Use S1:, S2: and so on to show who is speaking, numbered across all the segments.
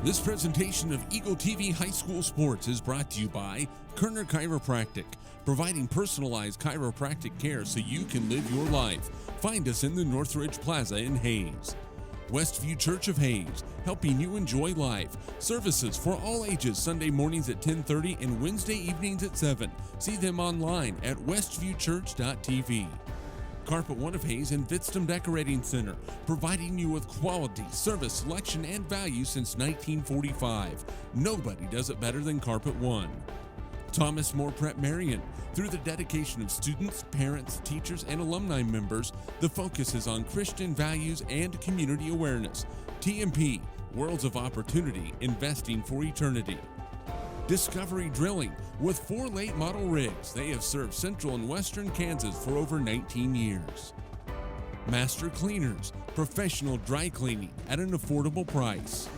S1: This presentation of Eagle TV High School Sports is brought to you by Kerner Chiropractic, providing personalized chiropractic care so you can live your life. Find us in the Northridge Plaza in Hayes. Westview Church of Hayes, helping you enjoy life. Services for all ages, Sunday mornings at 10:30 and Wednesday evenings at 7. See them online at westviewchurch.tv. Carpet One of Hayes and Vidstem Decorating Center, providing you with quality, service, selection, and value since 1945. Nobody does it better than Carpet One. Thomas More Prep Marion. Through the dedication of students, parents, teachers, and alumni members, the focus is on Christian values and community awareness. TMP, Worlds of Opportunity, Investing for Eternity. Discovery Drilling. With 4 late model rigs, they have served central and western Kansas for over 19 years. Master Cleaners, professional dry cleaning at an affordable price.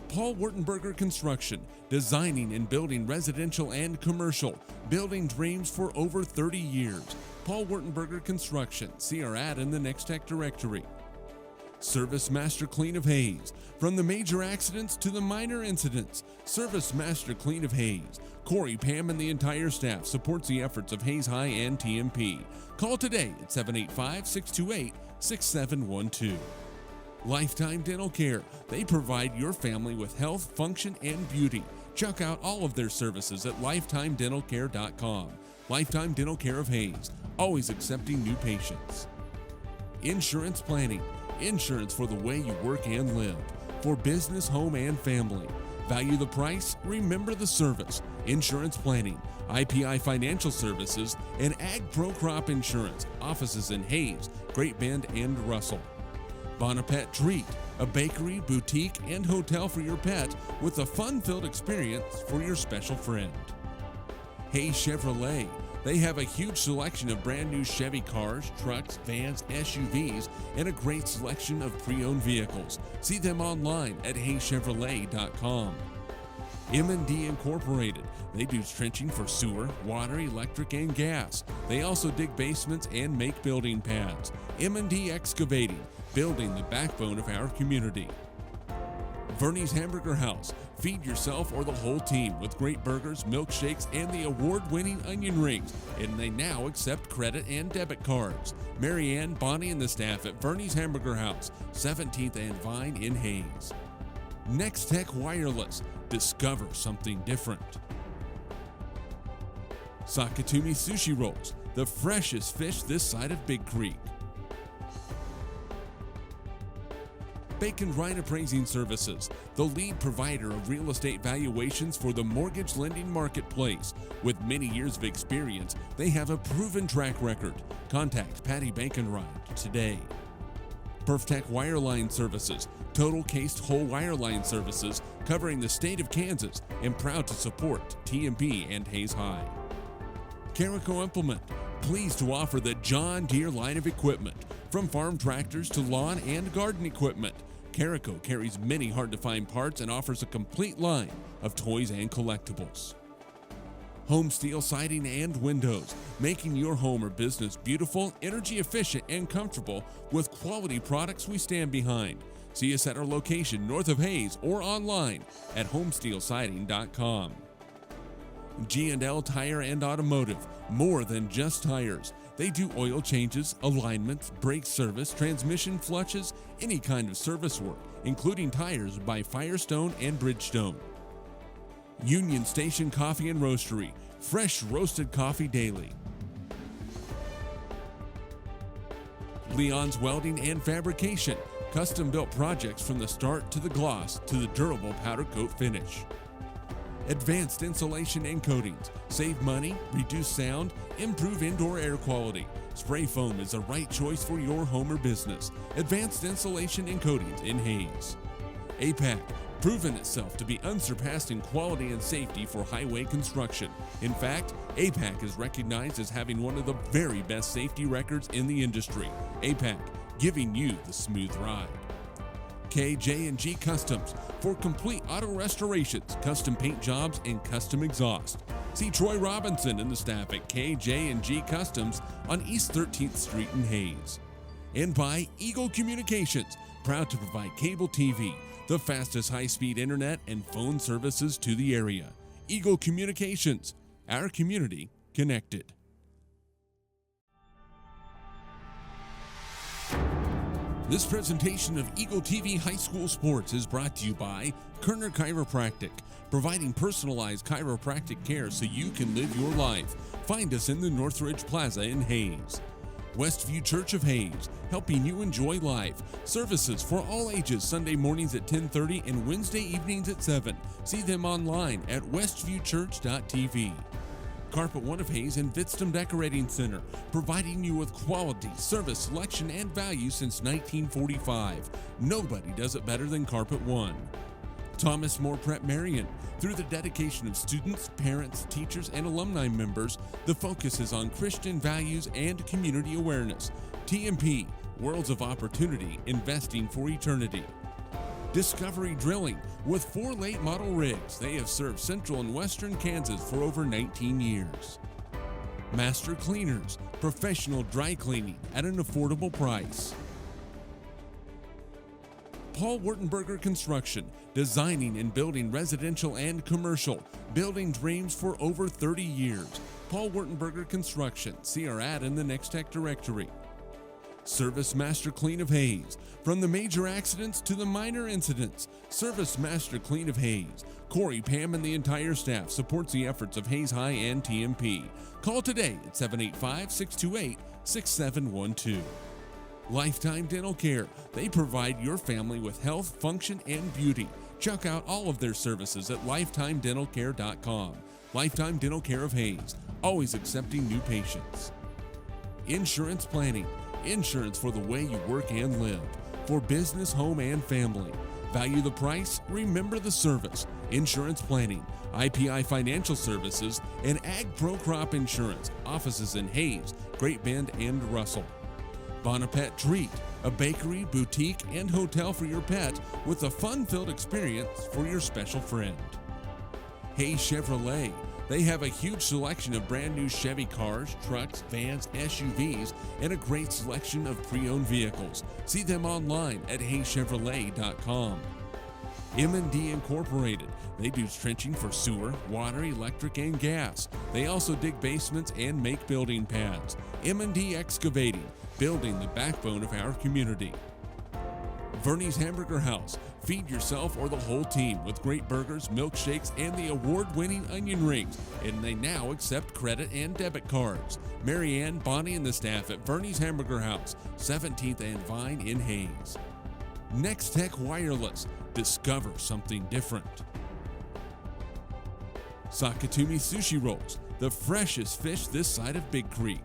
S1: Paul Wurtenberger Construction, designing and building residential and commercial, building dreams for over 30 years. Paul Wurtenberger Construction, see our ad in the Next Tech directory. Service Master Clean of Hayes. From the major accidents to the minor incidents, Service Master Clean of Hayes. Corey, Pam, and the entire staff supports the efforts of Hayes High and TMP. Call today at 785-628-6712. Lifetime Dental Care. They provide your family with health, function, and beauty. Check out all of their services at lifetimedentalcare.com. Lifetime Dental Care of Hayes, always accepting new patients. Insurance Planning. Insurance for the way you work and live. For business, home, and family. Value the price, remember the service. Insurance Planning, IPI Financial Services, and Ag Pro Crop Insurance. Offices in Hayes, Great Bend, and Russell. Bonapet Treat, a bakery, boutique, and hotel for your pet with a fun-filled experience for your special friend. Hayes Chevrolet. They have a huge selection of brand new Chevy cars, trucks, vans, SUVs, and a great selection of pre-owned vehicles. See them online at hayschevrolet.com. M&D Incorporated. They do trenching for sewer, water, electric, and gas. They also dig basements and make building pads. M&D Excavating, building the backbone of our community. Verney's Hamburger House. Feed yourself or the whole team with great burgers, milkshakes, and the award-winning onion rings. And they now accept credit and debit cards. Marianne, Bonnie, and the staff at Verney's Hamburger House, 17th and Vine in Hayes. Next Tech Wireless. Discover something different. Sakatumi Sushi Rolls. The freshest fish this side of Big Creek. Bacon Ryan Appraising Services, the lead provider of real estate valuations for the mortgage lending marketplace. With many years of experience, they have a proven track record. Contact Patty Bacon-Ryan today. Perftech Wireline Services, total cased whole wireline services covering the state of Kansas, and proud to support TMP and Hayes High. Carico Implement, pleased to offer the John Deere line of equipment. From farm tractors to lawn and garden equipment, Carico carries many hard-to-find parts and offers a complete line of toys and collectibles. Home Steel Siding and Windows, making your home or business beautiful, energy efficient, and comfortable with quality products we stand behind. See us at our location north of Hayes or online at homesteelsiding.com. G&L Tire and Automotive, more than just tires. They do oil changes, alignments, brake service, transmission flushes, any kind of service work, including tires by Firestone and Bridgestone. Union Station Coffee and Roastery, fresh roasted coffee daily. Leon's Welding and Fabrication, custom-built projects from the start to the gloss to the durable powder coat finish. Advanced Insulation and Coatings. Save money, reduce sound, improve indoor air quality. Spray foam is the right choice for your home or business. Advanced Insulation and Coatings in Hayes. APAC, proven itself to be unsurpassed in quality and safety for highway construction. In fact, APAC is recognized as having one of the very best safety records in the industry. APAC, giving you the smooth ride. KJ&G Customs, for complete auto restorations, custom paint jobs, and custom exhaust. See Troy Robinson and the staff at KJ&G Customs on East 13th Street in Hayes. And by Eagle Communications, Proud to provide cable TV, the fastest high-speed internet, and phone services to the area. Eagle Communications, our community connected. This presentation of Eagle TV High School Sports is brought to you by Kerner Chiropractic, providing personalized chiropractic care so you can live your life. Find us in the Northridge Plaza in Hayes. Westview Church of Hayes, helping you enjoy life. Services for all ages, Sunday mornings at 10:30 and Wednesday evenings at 7. See them online at westviewchurch.tv. Carpet One of Hayes and Vidstem Decorating Center, providing you with quality, service, selection, and value since 1945. Nobody does it better than Carpet One. Thomas More Prep Marion. Through the dedication of students, parents, teachers, and alumni members, the focus is on Christian values and community awareness. TMP, Worlds of Opportunity, Investing for Eternity. Discovery Drilling. With 4 late model rigs, they have served central and western Kansas for over 19 years. Master Cleaners, professional dry cleaning at an affordable price. Paul Wurtenberger Construction, designing and building residential and commercial, building dreams for over 30 years. Paul Wurtenberger Construction, see our ad in the Next Tech directory. Service Master Clean of Hayes. From the major accidents to the minor incidents, Service Master Clean of Hayes. Corey, Pam, and the entire staff supports the efforts of Hayes High and TMP. Call today at 785-628-6712. Lifetime Dental Care. They provide your family with health, function, and beauty. Check out all of their services at lifetimedentalcare.com. Lifetime Dental Care of Hayes, always accepting new patients. Insurance Planning. Insurance for the way you work and live. For business, home, and family. Value the price, remember the service. Insurance Planning, IPI Financial Services, and Ag Pro Crop Insurance. Offices in Hayes, Great Bend, and Russell. Bonapet Treat, a bakery, boutique, and hotel for your pet with a fun-filled experience for your special friend. Hayes Chevrolet. They have a huge selection of brand new Chevy cars, trucks, vans, SUVs, and a great selection of pre-owned vehicles. See them online at hayschevrolet.com. M&D Incorporated. They do trenching for sewer, water, electric, and gas. They also dig basements and make building pads. M&D Excavating, building the backbone of our community. Verney's Hamburger House. Feed yourself or the whole team with great burgers, milkshakes, and the award-winning onion rings. And they now accept credit and debit cards. Marianne, Bonnie, and the staff at Verney's Hamburger House, 17th and Vine in Hayes. Next Tech Wireless. Discover something different. Sakatumi Sushi Rolls. The freshest fish this side of Big Creek.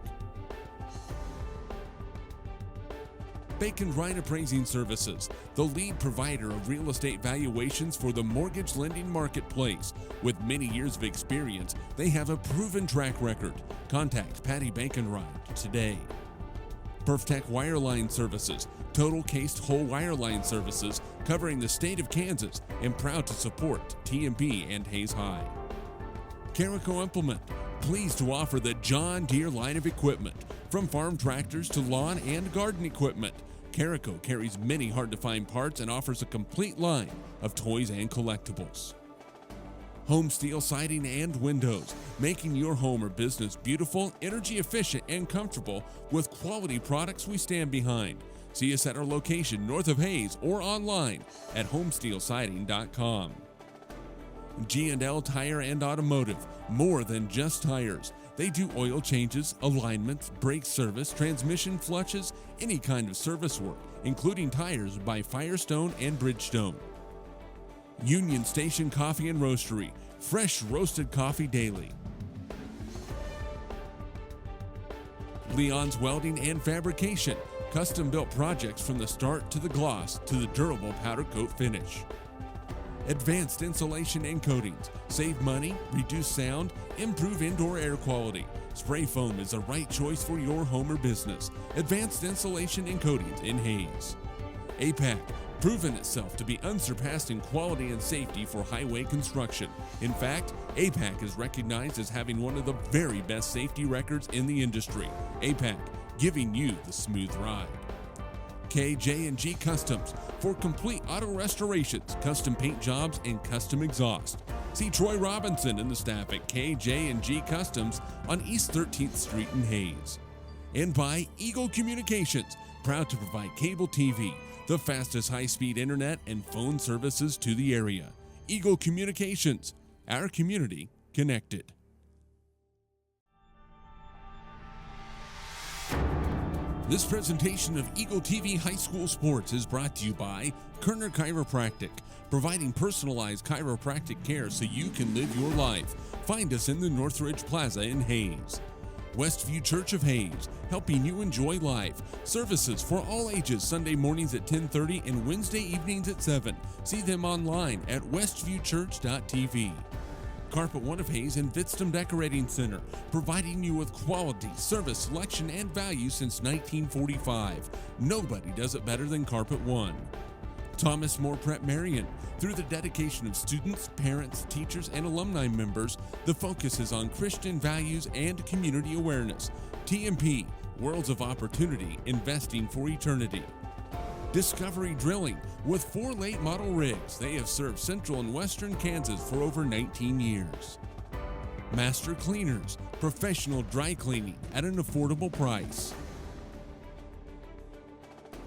S1: Bacon Ryan Appraising Services, the lead provider of real estate valuations for the mortgage lending marketplace. With many years of experience, they have a proven track record. Contact Patty Bacon-Ryan today. PerfTech Wireline Services, total cased whole wireline services covering the state of Kansas, and proud to support TMP and Hayes High. Carico Implement, pleased to offer the John Deere line of equipment, from farm tractors to lawn and garden equipment. Carico carries many hard-to-find parts and offers a complete line of toys and collectibles. Home Steel Siding and Windows, making your home or business beautiful, energy efficient, and comfortable with quality products we stand behind. See us at our location north of Hayes or online at homesteelsiding.com. G&L Tire and Automotive, more than just tires. They do oil changes, alignments, brake service, transmission flushes, any kind of service work, including tires by Firestone and Bridgestone. Union Station Coffee and Roastery, fresh roasted coffee daily. Leon's Welding and Fabrication, custom-built projects from the start to the gloss to the durable powder coat finish. Advanced Insulation and Coatings, save money, reduce sound, improve indoor air quality. Spray foam is the right choice for your home or business. Advanced Insulation and Coatings in Hayes. APAC, proven itself to be unsurpassed in quality and safety for highway construction. In fact, APAC is recognized as having one of the very best safety records in the industry. APAC, giving you the smooth ride. KJ&G Customs for complete auto restorations, custom paint jobs, and custom exhaust. See Troy Robinson and the staff at KJ&G Customs on East 13th Street in Hayes. And by Eagle Communications, proud to provide cable TV, the fastest high-speed internet and phone services to the area. Eagle Communications, our community connected. This presentation of Eagle TV High School Sports is brought to you by Kerner Chiropractic, providing personalized chiropractic care so you can live your life. Find us in the Northridge Plaza in Hayes. Westview Church of Hayes, helping you enjoy life. Services for all ages, Sunday mornings at 10:30 and Wednesday evenings at 7. See them online at westviewchurch.tv. Carpet One of Hayes and Vitstum Decorating Center, providing you with quality, service, selection, and value since 1945. Nobody does it better than Carpet One. Thomas More Prep Marion. Through the dedication of students, parents, teachers, and alumni members, the focus is on Christian values and community awareness. TMP, Worlds of Opportunity, Investing for Eternity. Discovery Drilling. With 4 late model rigs, they have served central and western Kansas for over 19 years. Master Cleaners, professional dry cleaning at an affordable price.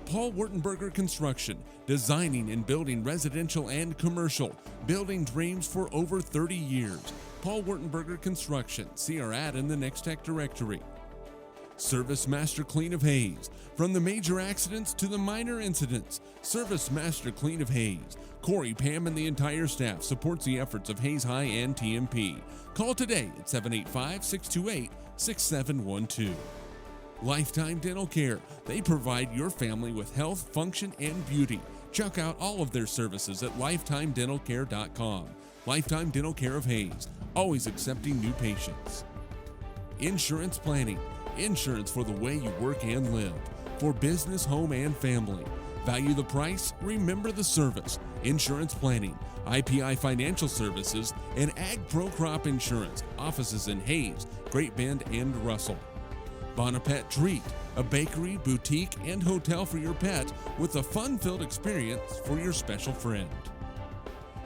S1: Paul Wurtenberger Construction, designing and building residential and commercial, building dreams for over 30 years. Paul Wurtenberger Construction, see our ad in the Next Tech directory. Service Master Clean of Hayes. From the major accidents to the minor incidents, Service Master Clean of Hayes. Corey, Pam, and the entire staff supports the efforts of Hayes High and TMP. Call today at 785-628-6712. Lifetime Dental Care. They provide your family with health, function, and beauty. Check out all of their services at lifetimedentalcare.com. Lifetime Dental Care of Hayes, always accepting new patients. Insurance Planning. Insurance for the way you work and live. For business, home, and family. Value the price, remember the service. Insurance Planning, IPI Financial Services, and Ag Pro Crop Insurance. Offices in Hayes, Great Bend, and Russell. Bonapet Treat, a bakery, boutique, and hotel for your pet with a fun-filled experience for your special friend.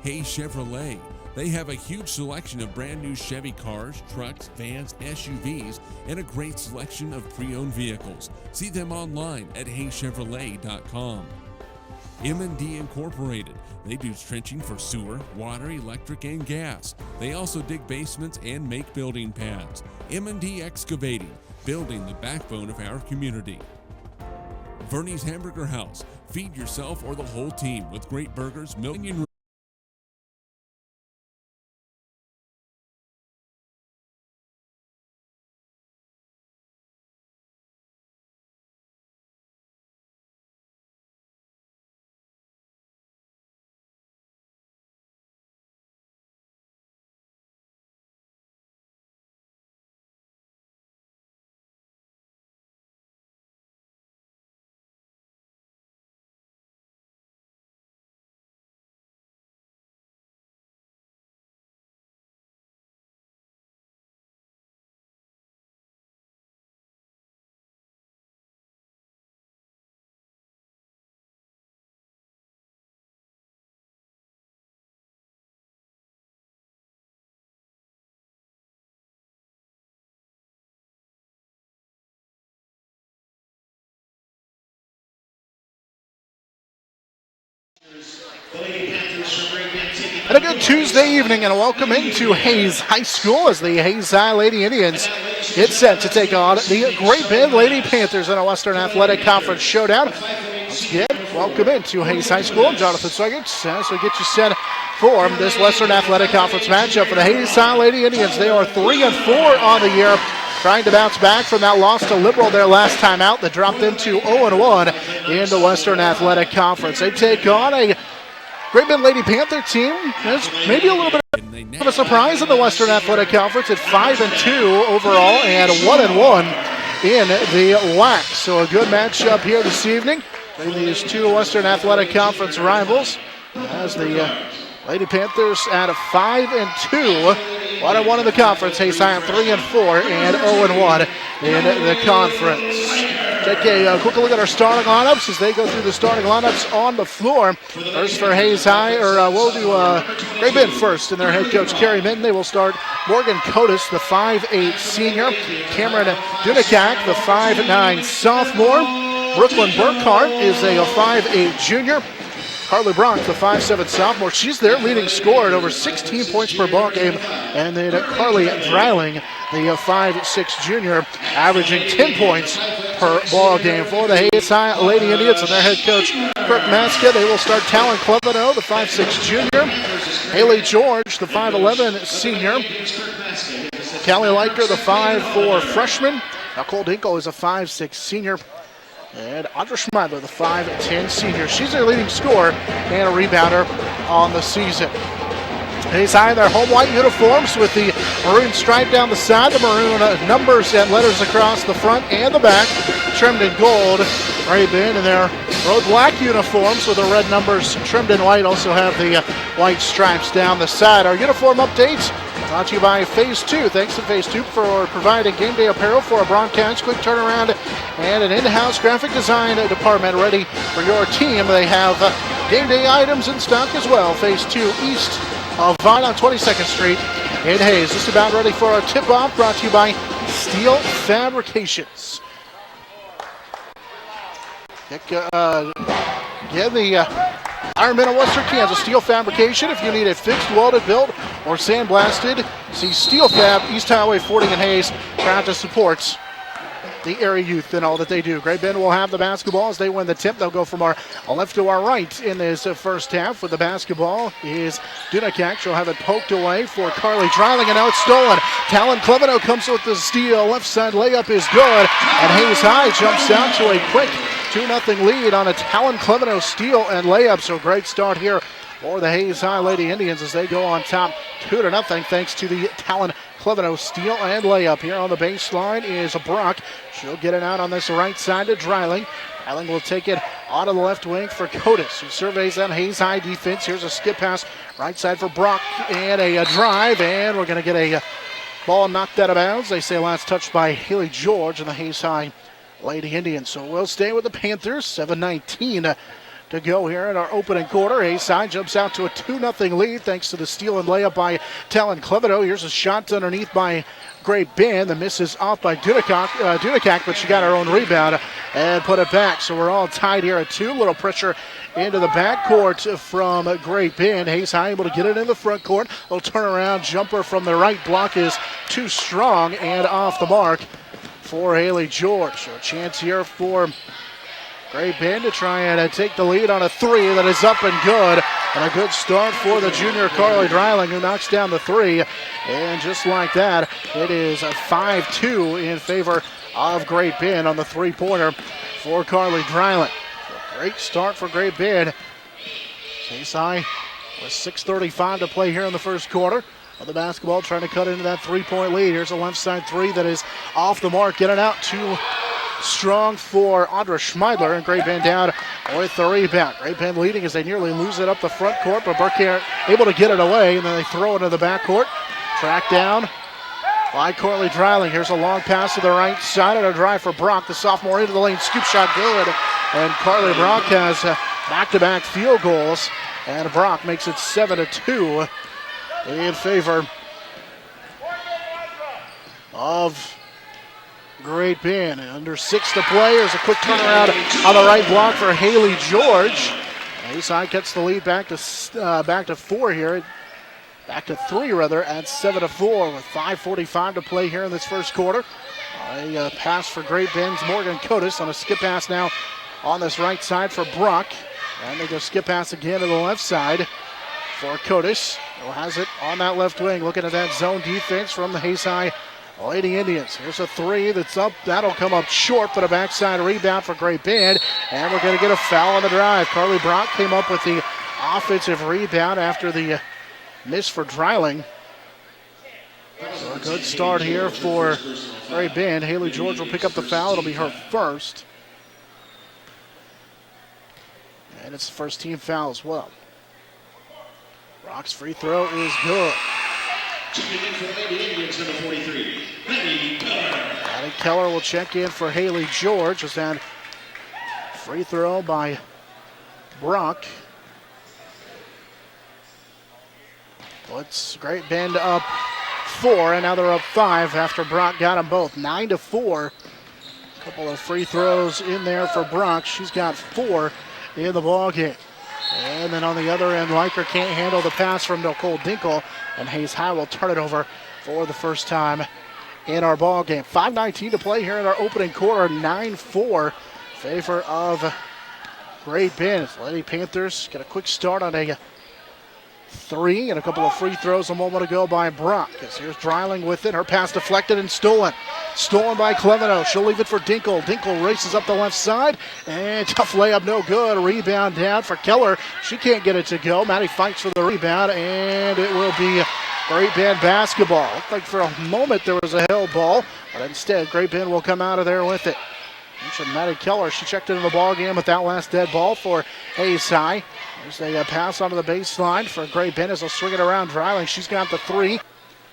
S1: Hayes Chevrolet. They have a huge selection of brand new Chevy cars, trucks, vans, SUVs, and a great selection of pre-owned vehicles. See them online at hayschevrolet.com. M&D Incorporated. They do trenching for sewer, water, electric, and gas. They also dig basements and make building pads. M&D Excavating, building the backbone of our community. Verney's Hamburger House. Feed yourself or the whole team with great burgers, milk, and
S2: And a good Tuesday evening and a welcome into Hayes High School as the Hayes High Lady Indians get set to take on the Great Bend Lady Panthers in a Western Athletic Conference showdown. Once again, welcome into Hayes High School. Jonathan Swigert as we get you set for this Western Athletic Conference matchup for the Hayes High Lady Indians. They are 3-4 on the year, trying to bounce back from that loss to Liberal their last time out that dropped them to 0-1 in the Western Athletic Conference. They take on a Great Bend Lady Panther team. There's maybe a little bit of a surprise in the Western Athletic Conference at 5-2 overall and 1-1 in the WAC. So a good matchup here this evening between these two Western Athletic Conference rivals as the Lady Panthers at 5-2, 1-1 in the conference. Hayes High at 3-4 and 0-1 in the conference. Take a quick look at our starting lineups as they go through the starting lineups on the floor. First for Hayes High, we'll do Great Bend first, and their head coach, Kerry Minton. They will start Morgan Cotis, the 5'8 senior. Cameron Dunikak, the 5'9 sophomore. Brooklyn Burkhart is a 5'8 junior. Carly Brock, the 5'7 sophomore. She's their leading scorer at over 16 points per ball game. And then Carly Dreiling, the 5'6 junior, averaging 10 points per ball game for the Hayes High Lady Indians and their head coach, Kirk Maska. They will start Talon Clevino, the 5'6 junior. Haley George, the 5'11 senior. Callie Leiker, the 5'4 freshman. Nicole Dinkle is a 5'6 senior. And Audra Schmeidler, the 5'10 senior. She's their leading scorer and a rebounder on the season. Hayes High in their home white uniforms with the maroon stripe down the side, the maroon numbers and letters across the front and the back, trimmed in gold. Great Bend in their road black uniforms with the red numbers trimmed in white, also have the white stripes down the side. Our uniform updates brought to you by Phase 2. Thanks to Phase 2 for providing game day apparel for a broadcast, quick turnaround, and an in-house graphic design department ready for your team. They have game day items in stock as well. Phase 2 east of Vine on 22nd Street in Hayes. Just about ready for our tip-off, brought to you by Steel Fabrications. Again, the Ironman of Western Kansas, Steel Fabrication. If you need it fixed, welded, built, or sandblasted, see Steel Fab, East Highway 40 in Hayes. Proud to support the area youth and all that they do. Great Bend will have the basketball as they win the tip. They'll go from our left to our right in this first half. With the basketball is Dunikak. She'll have it poked away for Carly Dreiling, and now it's stolen. Talon Clevino comes with the steal. Left side layup is good, and Hayes High jumps out to a quick 2-0 lead on a Talon Clevino steal and layup. So great start here for the Hayes High Lady Indians as they go on top 2-0 thanks to the Talon Clevino steal and layup. Here on the baseline is Brock. She'll get it out on this right side to Dreiling. Dreiling will take it out of the left wing for Cotis, who surveys that Hayes High defense. Here's a skip pass right side for Brock and a drive, and we're going to get a ball knocked out of bounds. They say last touched by Haley George and the Hayes High Lady Indians. So we'll stay with the Panthers. 7:19 to go here in our opening quarter. Hayes High jumps out to a 2-0 lead thanks to the steal and layup by Talon Clevino. Here's a shot underneath by Great Bend. The miss is off by Dunikak, but she got her own rebound and put it back. So we're all tied here at 2. Little pressure into the backcourt from Great Bend. Hayes High able to get it in the front court. Little turnaround jumper from the right block is too strong and off the mark for Haley George. So a chance here for Great Bend to try and take the lead on a 3 that is up and good. And a good start for the junior Carly Dreiling, who knocks down the 3. And just like that, it is a 5-2 in favor of Great Bend on the three-pointer for Carly Dreiling. So great start for Great Bend. Hayes High with 6:35 to play here in the first quarter. Of the basketball, trying to cut into that 3-point lead. Here's a left side 3 that is off the mark. Get it out too strong for Audra Schmeidler, and Great Bend down with the rebound. Great Bend leading as they nearly lose it up the front court, but Burkhardt able to get it away, and then they throw it into the backcourt. Tracked down by Carly Dreiling. Here's a long pass to the right side and a drive for Brock, the sophomore, into the lane. Scoop shot good, and Carly Brock has back-to-back field goals, and Brock makes it 7-2 in favor of Great Bend. Under 6 to play. There's a quick turnaround on the right block for Haley George. Hayes High gets the lead back to 4 here. Back to 3 rather at 7-4 with 5:45 to play here in this first quarter. A pass for Great Bend's Morgan Cotis on a skip pass now on this right side for Brock. And they go skip pass again to the left side for Cotis, who has it on that left wing. Looking at that zone defense from the Hayes High Lady Indians. Here's a 3 that's up. That'll come up short, but a backside rebound for Great Bend. And we're going to get a foul on the drive. Carly Brock came up with the offensive rebound after the miss for Dreiling. So a good start here for Great Bend. Haley George will pick up the foul. It'll be her first. And it's the first team foul as well. Brock's free throw is good.
S3: Checking in for the Lady Indians, number 43, Maddie Keller.
S2: Maddie Keller will check in for Haley George. Just that free throw by Brock. Puts Great Bend up 4, and now they're up 5 after Brock got them both. 9-4. Couple of free throws in there for Brock. She's got 4 in the ball game. And then on the other end, Liker can't handle the pass from Nicole Dinkle, and Hayes High will turn it over for the first time in our ball game. 5:19 to play here in our opening quarter. 9-4 favor of Great Bend. Lady Panthers get a quick start on a 3 and a couple of free throws a moment ago by Brock. As here's Dreiling with it. Her pass deflected and stolen. Stolen by Clevino. She'll leave it for Dinkle. Dinkle races up the left side. And tough layup, no good. Rebound down for Keller. She can't get it to go. Maddie fights for the rebound, and it will be Great Bend basketball. Looked like for a moment there was a held ball, but instead Great Bend will come out of there with it. Mentioned Maddie Keller. She checked into the ball game with that last dead ball for Hayes High. There's a pass onto the baseline for Great Bend as they'll swing it around. Dreiling, she's got the 3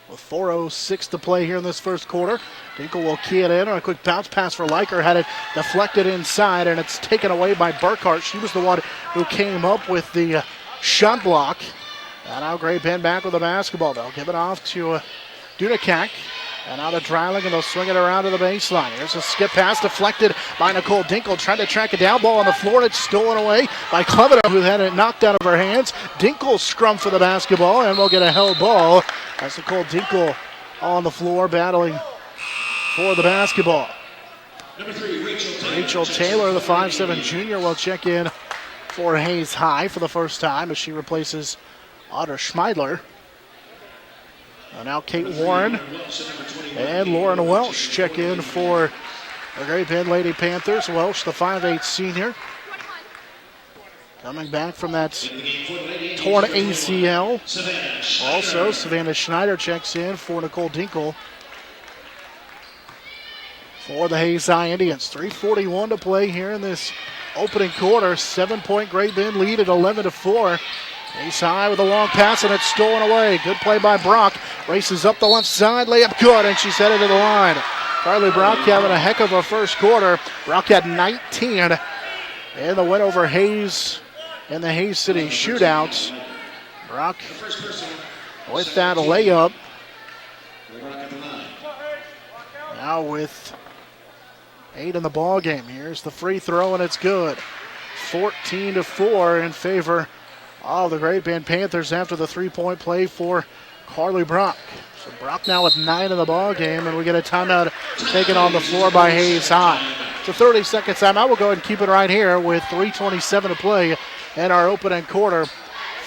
S2: with 4:06 to play here in this first quarter. Dinkle will key it in on a quick bounce pass for Liker. Had it deflected inside, and it's taken away by Burkhart. She was the one who came up with the shot block. And now Great Bend back with the basketball. They'll give it off to Dunakak. And out of Dreiling, and they'll swing it around to the baseline. Here's a skip pass deflected by Nicole Dinkle, trying to track a down ball on the floor, and it's stolen away by Clevino, who had it knocked out of her hands. Dinkle scrum for the basketball, and we'll get a held ball as Nicole Dinkle on the floor battling for the basketball.
S3: Number 3,
S2: Rachel Taylor, the 5'7" junior, will check in for Hayes High for the first time as she replaces Otter Schmeidler. And now Kate Warren and Lauren Welsh check in for the Great Bend Lady Panthers. Welsh, the 5'8" senior, coming back from that torn ACL. Also, Savannah Schneider checks in for Nicole Dinkle for the Hayes High Indians. 3:41 to play here in this opening quarter. 7-point Great Bend lead at 11-4. Hayes High with a long pass, and it's stolen away. Good play by Brock. Races up the left side, layup good, and she's headed to the line. Carly Brock having a heck of a first quarter. Brock had 19 in the win over Hayes in the Hayes City shootouts. Brock with that layup. Now with 8 in the ball game. Here's the free throw, and it's good. 14-4 in favor of the Great Bend Panthers after the 3-point play for Carly Brock. So Brock now with 9 in the ball game, and we get a timeout taken on the floor by Hayes High. It's a 30-second timeout. We'll go ahead and keep it right here with 3:27 to play in our opening quarter.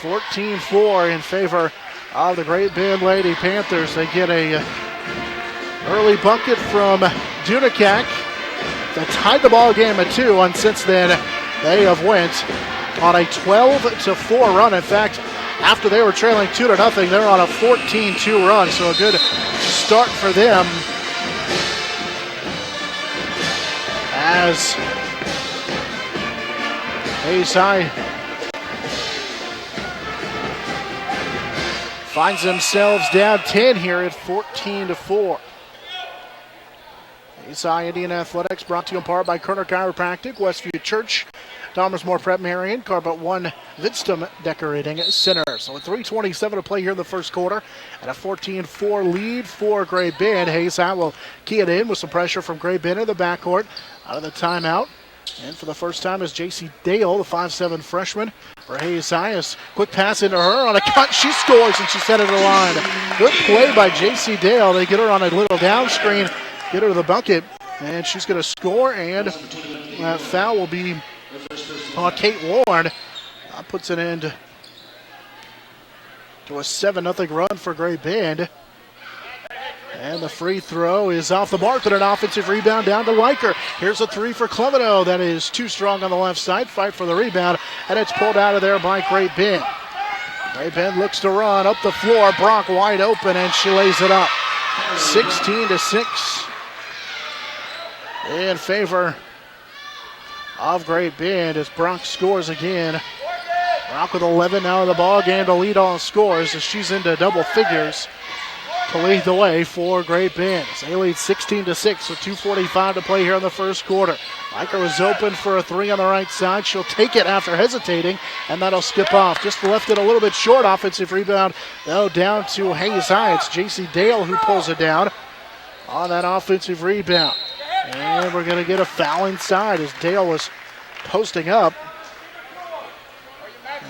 S2: 14-4 in favor of the Great Bend Lady Panthers. They get a early bucket from Dunakak that tied the ball game at 2, and since then they have went on a 12-4 run. In fact, after they were trailing 2-0, they're on a 14-2 run. So a good start for them as Hayes High finds themselves down 10 here at 14-4. Hayes High Indian Athletics brought to you in part by Kerner Chiropractic, Westview Church, Dahmersmore Prep Marion, Carpet 1 Vidstum Decorating Center. So with 3:27 to play here in the first quarter and a 14-4 lead for Great Bend. Hayes High will key it in with some pressure from Great Bend in the backcourt out of the timeout. And for the first time is J.C. Dale, the 5'7" freshman for Hayes High. A quick pass into her on a cut. She scores, and she's headed to the line. Good play by J.C. Dale. They get her on a little down screen, get her to the bucket, and she's going to score, and that foul will be on Kate Warren. That puts it into a 7-0 run for Great Bend. And the free throw is off the mark, but an offensive rebound down to Liker. Here's a 3 for Clevino. That is too strong on the left side. Fight for the rebound, and it's pulled out of there by Great Bend. Great Bend looks to run up the floor. Brock wide open, and she lays it up. 16-6 in favor of Great Bend as Brock scores again. Brock with 11 now in the ball game to lead all scores as she's into double figures. to lead the way for Great Bend. They lead 16-6 with 2:45 to play here in the first quarter. Riker was open for a three on the right side. She'll take it after hesitating, and that'll skip off. Just left it a little bit short. Offensive rebound, though, down to Hayes High. It's J.C. Dale who pulls it down on that offensive rebound. And we're going to get a foul inside as Dale was posting up.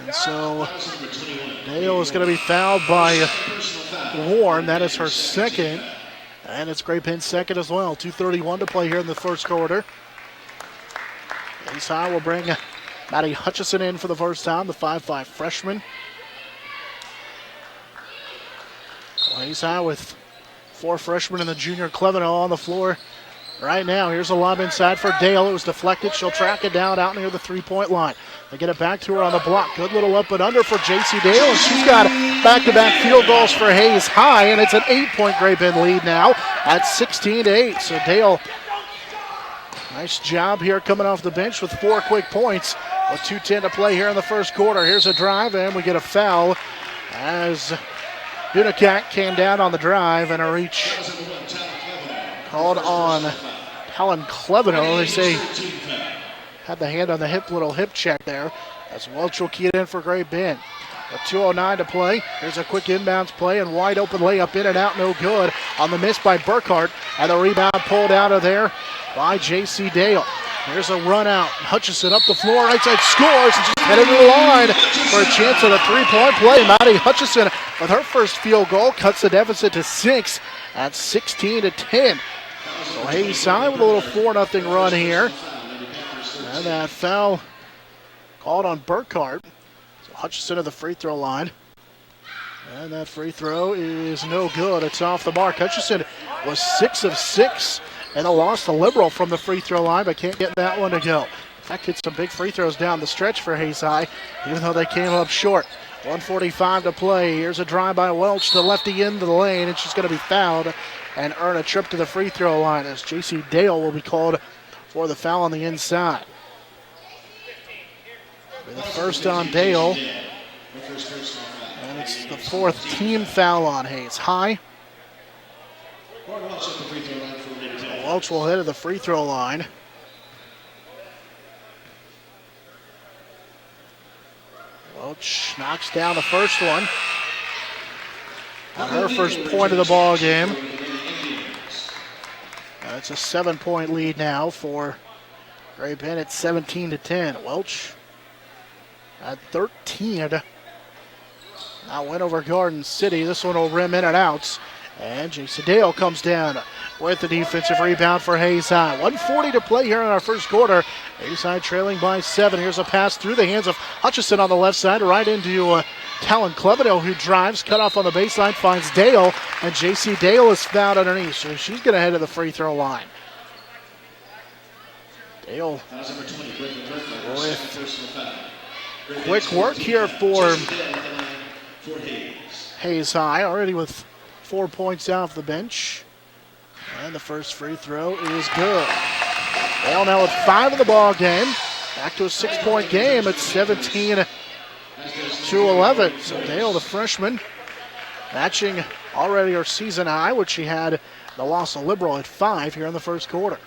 S2: And so Dale is going to be fouled by Warren. That is her second. And it's Great Bend's second as well. 2:31 to play here in the first quarter. Hayes High will bring Maddie Hutchison in for the first time, the 5'5 freshman. Hayes High with four freshmen and the junior Cleveno on the floor right now. Here's a lob inside for Dale. It was deflected. She'll track it down out near the three-point line. They get it back to her on the block. Good little up and under for J.C. Dale, and she's got back-to-back field goals for Hayes High, and it's an 8-point Great Bend lead now at 16-8. So Dale, nice job here coming off the bench with 4 quick points with 2:10 to play here in the first quarter. Here's a drive, and we get a foul as Dunicat came down on the drive, and a reach called on Helen Cleveno. They say had the hand on the hip, little hip check there. As Welch will key it in for Great Bend. With 2:09 to play. Here's a quick inbounds play and wide open layup in and out, no good. On the miss by Burkhart, and the rebound pulled out of there by J.C. Dale. Here's a run out. Hutchison up the floor, right side scores, and just headed to the line for a chance at a three-point play. Maddie Hutchison with her first field goal cuts the deficit to 6 at 16-10. So Hayes High with a little 4-0 run here. And that foul called on Burkhart. So Hutchison at the free throw line. And that free throw is no good. It's off the mark. Hutchison was 6 of 6 and a loss to Liberal from the free throw line, but can't get that one to go. In fact, hit some big free throws down the stretch for Hayes High, even though they came up short. 1:45 to play. Here's a drive by Welch to lefty into the lane, and she's going to be fouled and earn a trip to the free throw line as J.C. Dale will be called for the foul on the inside. The first on Dale, and it's the 4th team foul on Hayes High. Welch will head to the free throw line. Welch knocks down the first one. On her first point of the ball game. It's a 7-point lead now for Great Bend at 17-10. Welch at 13. Now win over Garden City. This one will rim in and out. And J.C. Dale comes down with the defensive rebound for Hayes High. 1:40 to play here in our first quarter. Hayes High trailing by 7. Here's a pass through the hands of Hutchison on the left side, right into Talon Cleveno, who drives, cut off on the baseline, finds Dale, and J.C. Dale is fouled underneath, so she's going to head to the free throw line. Dale with quick work here for Hayes High, already with 4 points off the bench. And the first free throw is good. Dale now with 5 in the ball game. Back to a 6-point game. It's 17-11. So Dale, the freshman, matching already her season high, which she had the loss of Liberal at 5 here in the first quarter.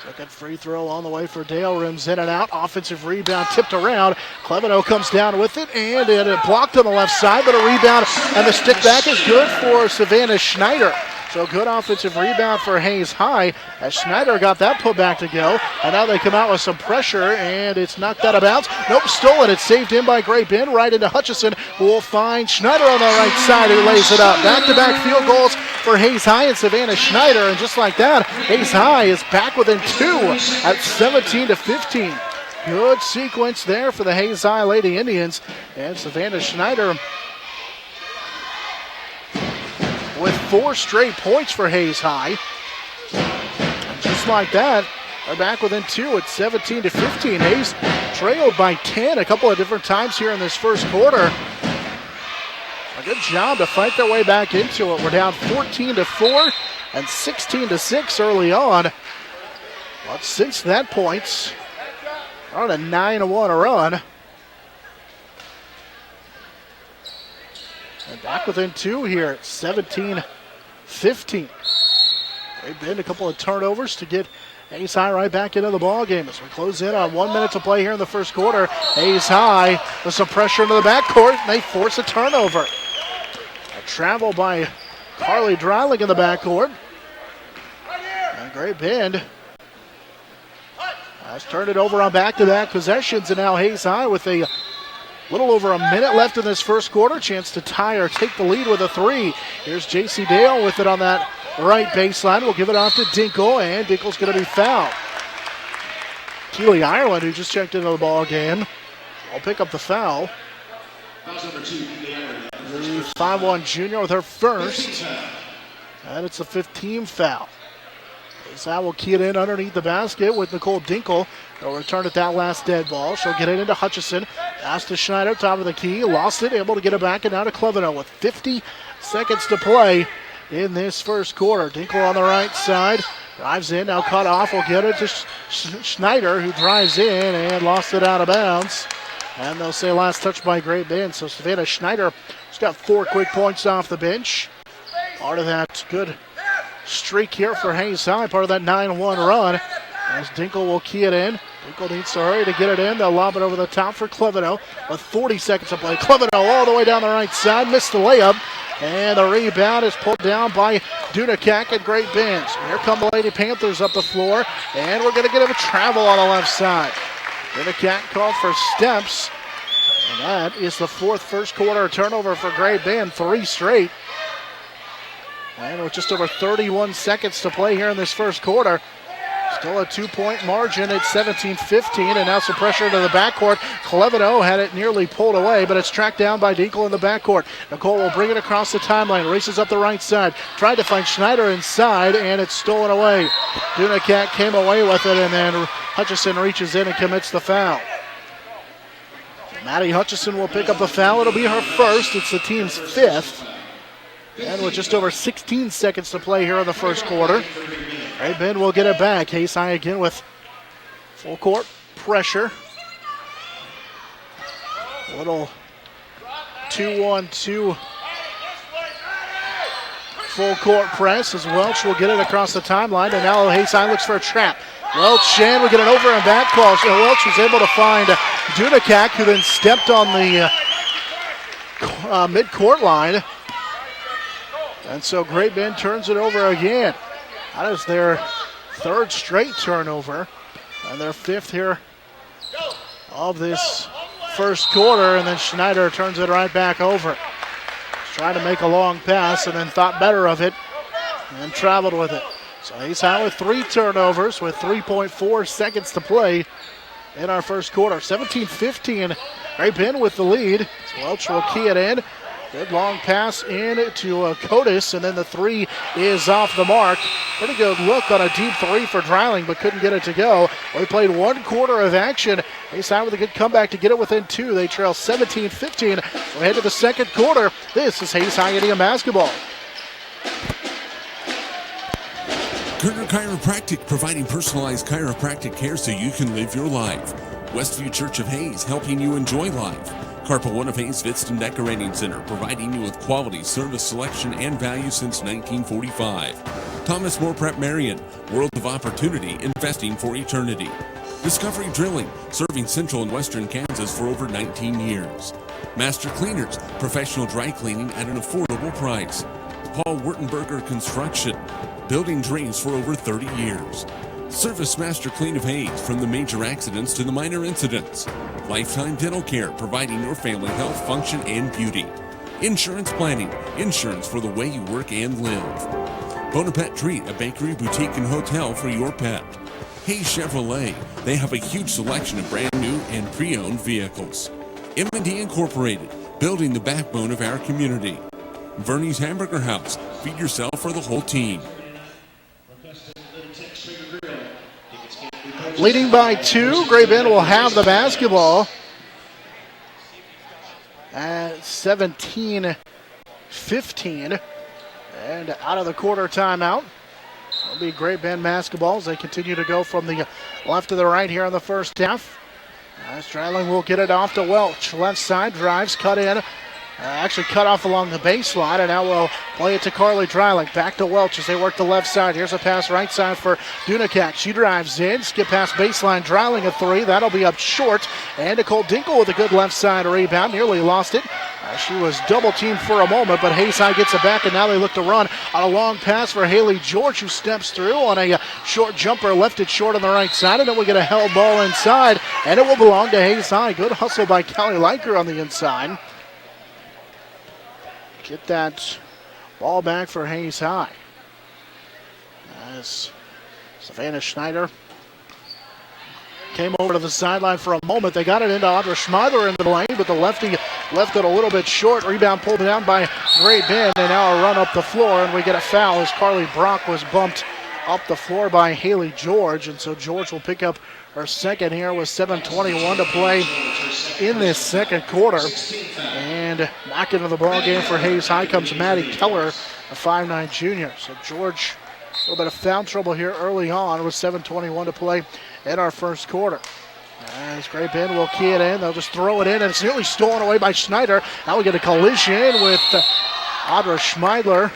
S2: Second free throw on the way for Dale. Rims in and out. Offensive rebound tipped around. Cleveno comes down with it, and it blocked on the left side, but a rebound, and the stick back is good for Savannah Schneider. So good offensive rebound for Hayes High as Schneider got that put back to go. And now they come out with some pressure, and it's knocked out of bounds. Nope, stolen. It's saved in by Great Bend, right into Hutchison, who will find Schneider on the right side, who lays it up. Back-to-back field goals for Hayes High and Savannah Schneider. And just like that, Hayes High is back within 2 at 17-15. Good sequence there for the Hayes High Lady Indians. And Savannah Schneider with 4 straight points for Hayes High. And just like that, they're back within 2 at 17-15. Hayes trailed by 10 a couple of different times here in this first quarter. A good job to fight their way back into it. We're down 14-4 and 16-6 early on. But since that point, we're on a 9-1 run. And back within 2 here, 17-15. They've been a couple of turnovers to get Hayes High right back into the ball game as we close in on 1 minute to play here in the first quarter. Hayes High with some pressure into the backcourt, and they force a turnover. A travel by Carly Dreiling in the backcourt. And Great Bend has turned it over on back-to-back possessions, and now Hayes High with a little over a minute left in this first quarter. Chance to tie or take the lead with a 3. Here's J.C. Dale with it on that right baseline. We'll give it off to Dinkle, and Dinkle's going to be fouled. Keely Ireland, who just checked into the ball game, will pick up the foul. The 5'1" junior with her first, and it's a 15 foul. Hayes High will key it in underneath the basket with Nicole Dinkle. They'll return it that last dead ball. She'll get it into Hutchison. Pass to Schneider, top of the key. Lost it, able to get it back, and now to Cleveno with 50 seconds to play in this first quarter. Dinkle on the right side. Drives in, now cut off. Will get it to Schneider, who drives in and lost it out of bounds. And they'll say last touch by Great Bend. So Savannah Schneider has got 4 quick points off the bench. Part of that good streak here for Hayes High, part of that 9-1 run. As Dinkle will key it in. Dinkle needs to hurry to get it in. They'll lob it over the top for Cleveno with 40 seconds to play. Cleveno all the way down the right side, missed the layup. And the rebound is pulled down by Dunakak at Great Bend. So here come the Lady Panthers up the floor. And we're going to get him a travel on the left side. Dunakak called for steps. And that is the 4th first quarter turnover for Great Bend. 3 straight. And with just over 31 seconds to play here in this first quarter. Still a 2-point margin at 17-15, and now some pressure into the backcourt. Cleveno had it nearly pulled away, but it's tracked down by Dinkle in the backcourt. Nicole will bring it across the timeline, races up the right side, tried to find Schneider inside, and it's stolen away. Dunakak came away with it, and then Hutchison reaches in and commits the foul. Maddie Hutchison will pick up the foul. It'll be her first. It's the team's 5th. And with just over 16 seconds to play here in the first quarter, Great Bend will get it back. Hayes High again with full court pressure. A little 2-1-2 full court press as Welch will get it across the timeline. And now Hayes High looks for a trap. Welch and we get an over and back call. So Welch was able to find Dunakak, who then stepped on the mid-court line. And so Great Bend turns it over again. That is their 3rd straight turnover and their 5th here of this first quarter. And then Schneider turns it right back over. Trying to make a long pass and then thought better of it and traveled with it. So Hayes High with 3 turnovers with 3.4 seconds to play in our first quarter. 17-15. Great Bend with the lead. So Welch will key it in. Good long pass in to Cotis, and then the 3 is off the mark. Pretty good look on a deep 3 for Dreiling, but couldn't get it to go. We played 1 quarter of action. Hayes High with a good comeback to get it within 2. They trail 17-15. We head to the second quarter. This is Hayes High Indian basketball.
S1: Kerner Chiropractic, providing personalized chiropractic care so you can live your life. Westview Church of Hayes, helping you enjoy life. Carpa One of Hayes Vitston Decorating Center, providing you with quality, service, selection, and value since 1945. Thomas More Prep Marion, World of Opportunity, investing for eternity. Discovery Drilling, serving central and western Kansas for over 19 years. Master Cleaners, professional dry cleaning at an affordable price. Paul Wurtenberger Construction, building dreams for over 30 years. Service Master Clean of Hayes, from the major accidents to the minor incidents. Lifetime Dental Care, providing your family health, function, and beauty. Insurance Planning, insurance for the way you work and live. Bonaparte Treat, a bakery, boutique, and hotel for your pet. Hayes Chevrolet, they have a huge selection of brand new and pre-owned vehicles. M&D Incorporated, building the backbone of our community. Verney's Hamburger House, feed yourself for the whole team.
S2: Leading by 2, Great Bend will have the basketball at 17-15. And out of the quarter timeout. It'll be Great Bend basketball as they continue to go from the left to the right here in the first half. As Dreiling will get it off to Welch. Left side drives, cut in Actually cut off along the baseline, and now we'll play it to Carly Dreiling. Back to Welch as they work the left side. Here's a pass right side for Dunakak. She drives in, skip past baseline, Dreiling a three. That'll be up short. And Nicole Dinkle with a good left side rebound. Nearly lost it. She was double teamed for a moment, but Hayes High gets it back, and now they look to run on a long pass for Haley George, who steps through on a short jumper, left it short on the right side, and then we get a held ball inside, and it will belong to Hayes High. Good hustle by Callie Leiker on the inside. Get that ball back for Hayes High. As Savannah Schneider came over to the sideline for a moment. They got it into Audra Schmeidler into the lane, but the lefty left it a little bit short. Rebound pulled down by Great Bend, and now a run up the floor, and we get a foul as Carly Brock was bumped up the floor by Haley George, and so George will pick up her second here with 7:21 to play in this second quarter. And back into the ball game for Hayes High comes Maddie Keller, a 5'9" junior. So George, a little bit of foul trouble here early on with 7:21 to play in our first quarter. As Great Bend will key it in, they'll just throw it in, and it's nearly stolen away by Schneider. Now we get a collision with Audra Schmeidler.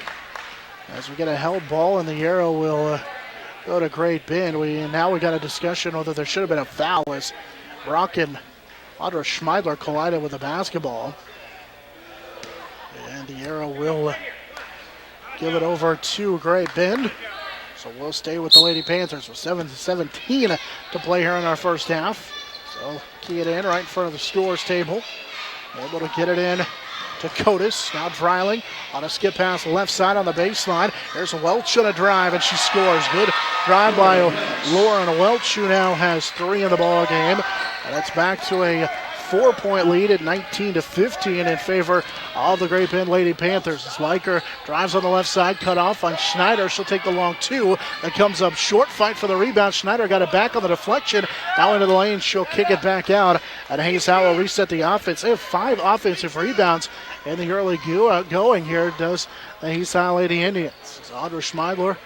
S2: As we get a held ball, and the arrow will go to Great Bend. Now we got a discussion whether there should have been a foul as Brock and Audra Schmeidler collided with the basketball. And the arrow will give it over to Great Bend. So we'll stay with the Lady Panthers with 7:17 to play here in our first half. So key it in right in front of the scores table. Able to get it in to Cotis. Now Dreiling on a skip pass left side on the baseline. There's Welch on a drive, and she scores. Good drive by Lauren Welch, who now has 3 in the ball game. And it's back to a 4-point lead at 19-15 in favor of the Great Bend Lady Panthers. As Leiker drives on the left side, cut off on Schneider. She'll take the long 2. That comes up short. Fight for the rebound. Schneider got it back on the deflection. Now into the lane. She'll kick it back out. And Hayes High will reset the offense. They have 5 offensive rebounds in the early going here. Does the Hayes High Lady Indians. As Audra Schmeidler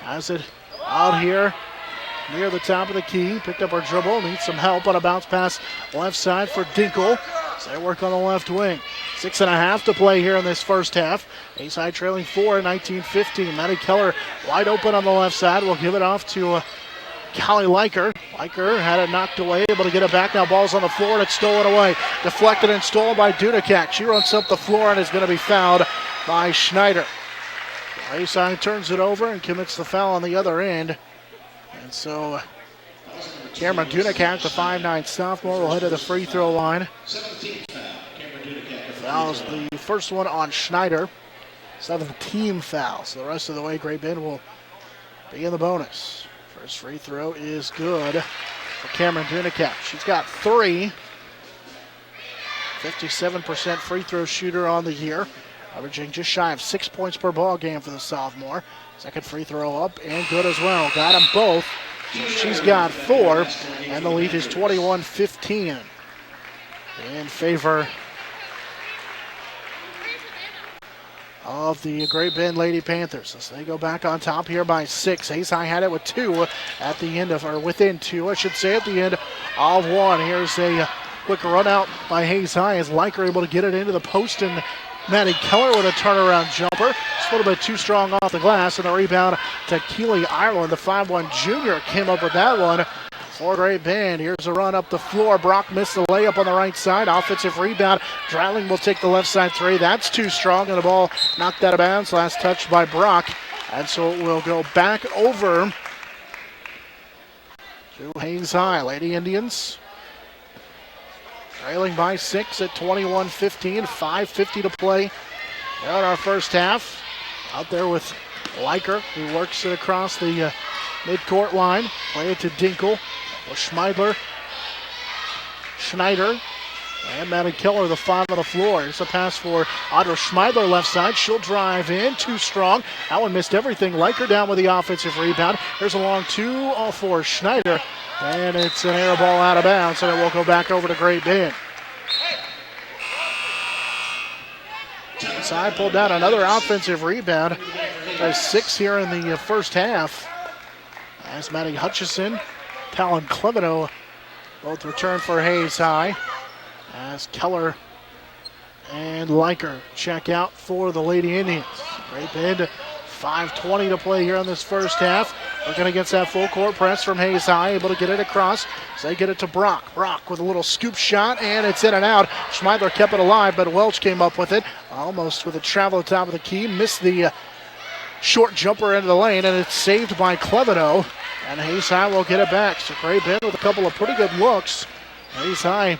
S2: has it out here near the top of the key. Picked up her dribble. Needs some help on a bounce pass left side for Dinkle. So they work on the left wing. 6.5 to play here in this first half. Hayes High trailing 4, 19-15. Maddie Keller wide open on the left side. We'll give it off to Callie Leiker. Leiker had it knocked away, able to get it back. Now ball's on the floor, and it's stolen away. Deflected and stolen by Dunakak. She runs up the floor and is going to be fouled by Schneider. Hayes High turns it over and commits the foul on the other end. And so Cameron Dunakak, the 5'9" sophomore, will head to the free throw line. Fouls the first one on Schneider. 7th team foul. So the rest of the way, Great Bend will be in the bonus. First free throw is good for Cameron Dunakak. She's got 3. 57% free throw shooter on the year. Averaging just shy of 6 points per ball game for the sophomore. Second free throw up and good as well. Got them both. She's got 4, and the lead is 21-15 in favor of the Great Bend Lady Panthers. As they go back on top here by 6. Hayes High had it with 2 at the end of, or within 2, I should say, at the end of 1. Here's a quick run out by Hayes High as Leiker able to get it into the post, and Maddie Keller with a turnaround jumper. Just a little bit too strong off the glass, and the rebound to Keely Ireland. The 5'1" junior came up with that one for Great Bend. Here's a run up the floor. Brock missed the layup on the right side. Offensive rebound. Dreiling will take the left side 3. That's too strong, and the ball knocked out of bounds. Last touch by Brock. And so it will go back over to Hayes High. Lady Indians trailing by 6 at 21-15. 5:50 to play in our first half. Out there with Leiker, who works it across the midcourt line. Play it to Dinkle. With Schmeidler. Schneider. And Maddie Keller, the 5 on the floor. Here's a pass for Audra Schmeidler left side. She'll drive in. Too strong. That one missed everything. Leiker down with the offensive rebound. Here's a long 2 for Schneider. And it's an air ball out of bounds, and it will go back over to Great Bend. Side pulled down another offensive rebound. There's 6 here in the first half. As Maddie Hutchison, Talon Clemeno both return for Hayes High. As Keller and Liker check out for the Lady Indians. Great Bend, 5:20 to play here in this first half. Working against that full court press from Hayes High, able to get it across. So they get it to Brock. Brock with a little scoop shot, and it's in and out. Schmeidler kept it alive, but Welch came up with it. Almost with a travel at the top of the key. Missed the short jumper into the lane, and it's saved by Clevino. And Hayes High will get it back. So Great Bend with a couple of pretty good looks. Hayes High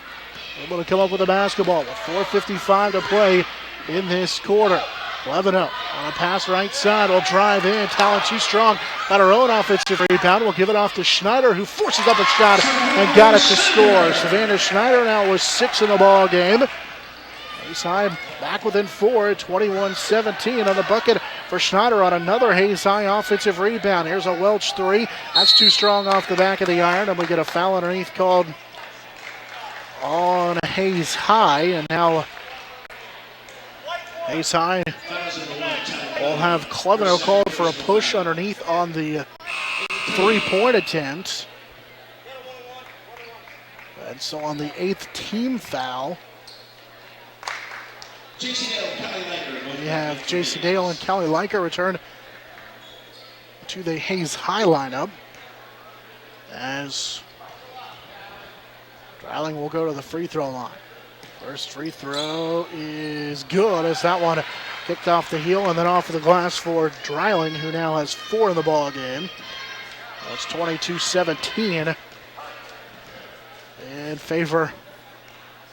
S2: able to come up with the basketball with 4:55 to play in this quarter. Clevino on a pass right side will drive in. Talachi Strong got her own offensive rebound. Will give it off to Schneider, who forces up a shot and got it to score. Savannah Schneider now with 6 in the ball game. Hayes High back within 4, 21-17 on the bucket for Schneider on another Hayes High offensive rebound. Here's a Welch 3. That's too strong off the back of the iron, and we get a foul underneath called on Hayes High, and now Hayes High will have Clevino called for a push underneath on the three-point attempt. And so on the 8th team foul, we have J.C. Dale and Callie Liker return to the Hayes High lineup, as Dreiling will go to the free throw line. First free throw is good, as that one kicked off the heel and then off of the glass for Dreiling, who now has 4 in the ball game. That's 22-17 in favor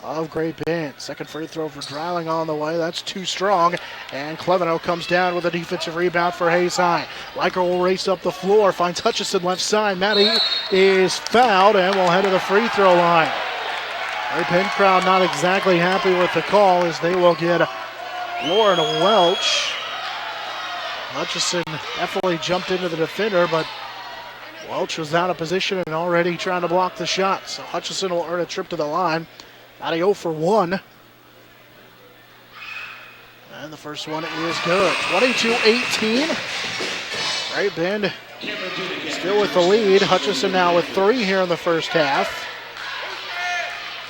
S2: of Great Bend. Second free throw for Dreiling on the way. That's too strong, and Clevino comes down with a defensive rebound for Hayes High. Liker will race up the floor, finds Hutchison left side. Maddie is fouled and will head to the free throw line. Great Bend crowd not exactly happy with the call, as they will get Lauren Welch. Hutchison definitely jumped into the defender, but Welch was out of position and already trying to block the shot. So Hutchison will earn a trip to the line. Out of 0 for 1. And the first one is good. 22-18. Great Bend still with the lead. Hutchison now with 3 here in the first half.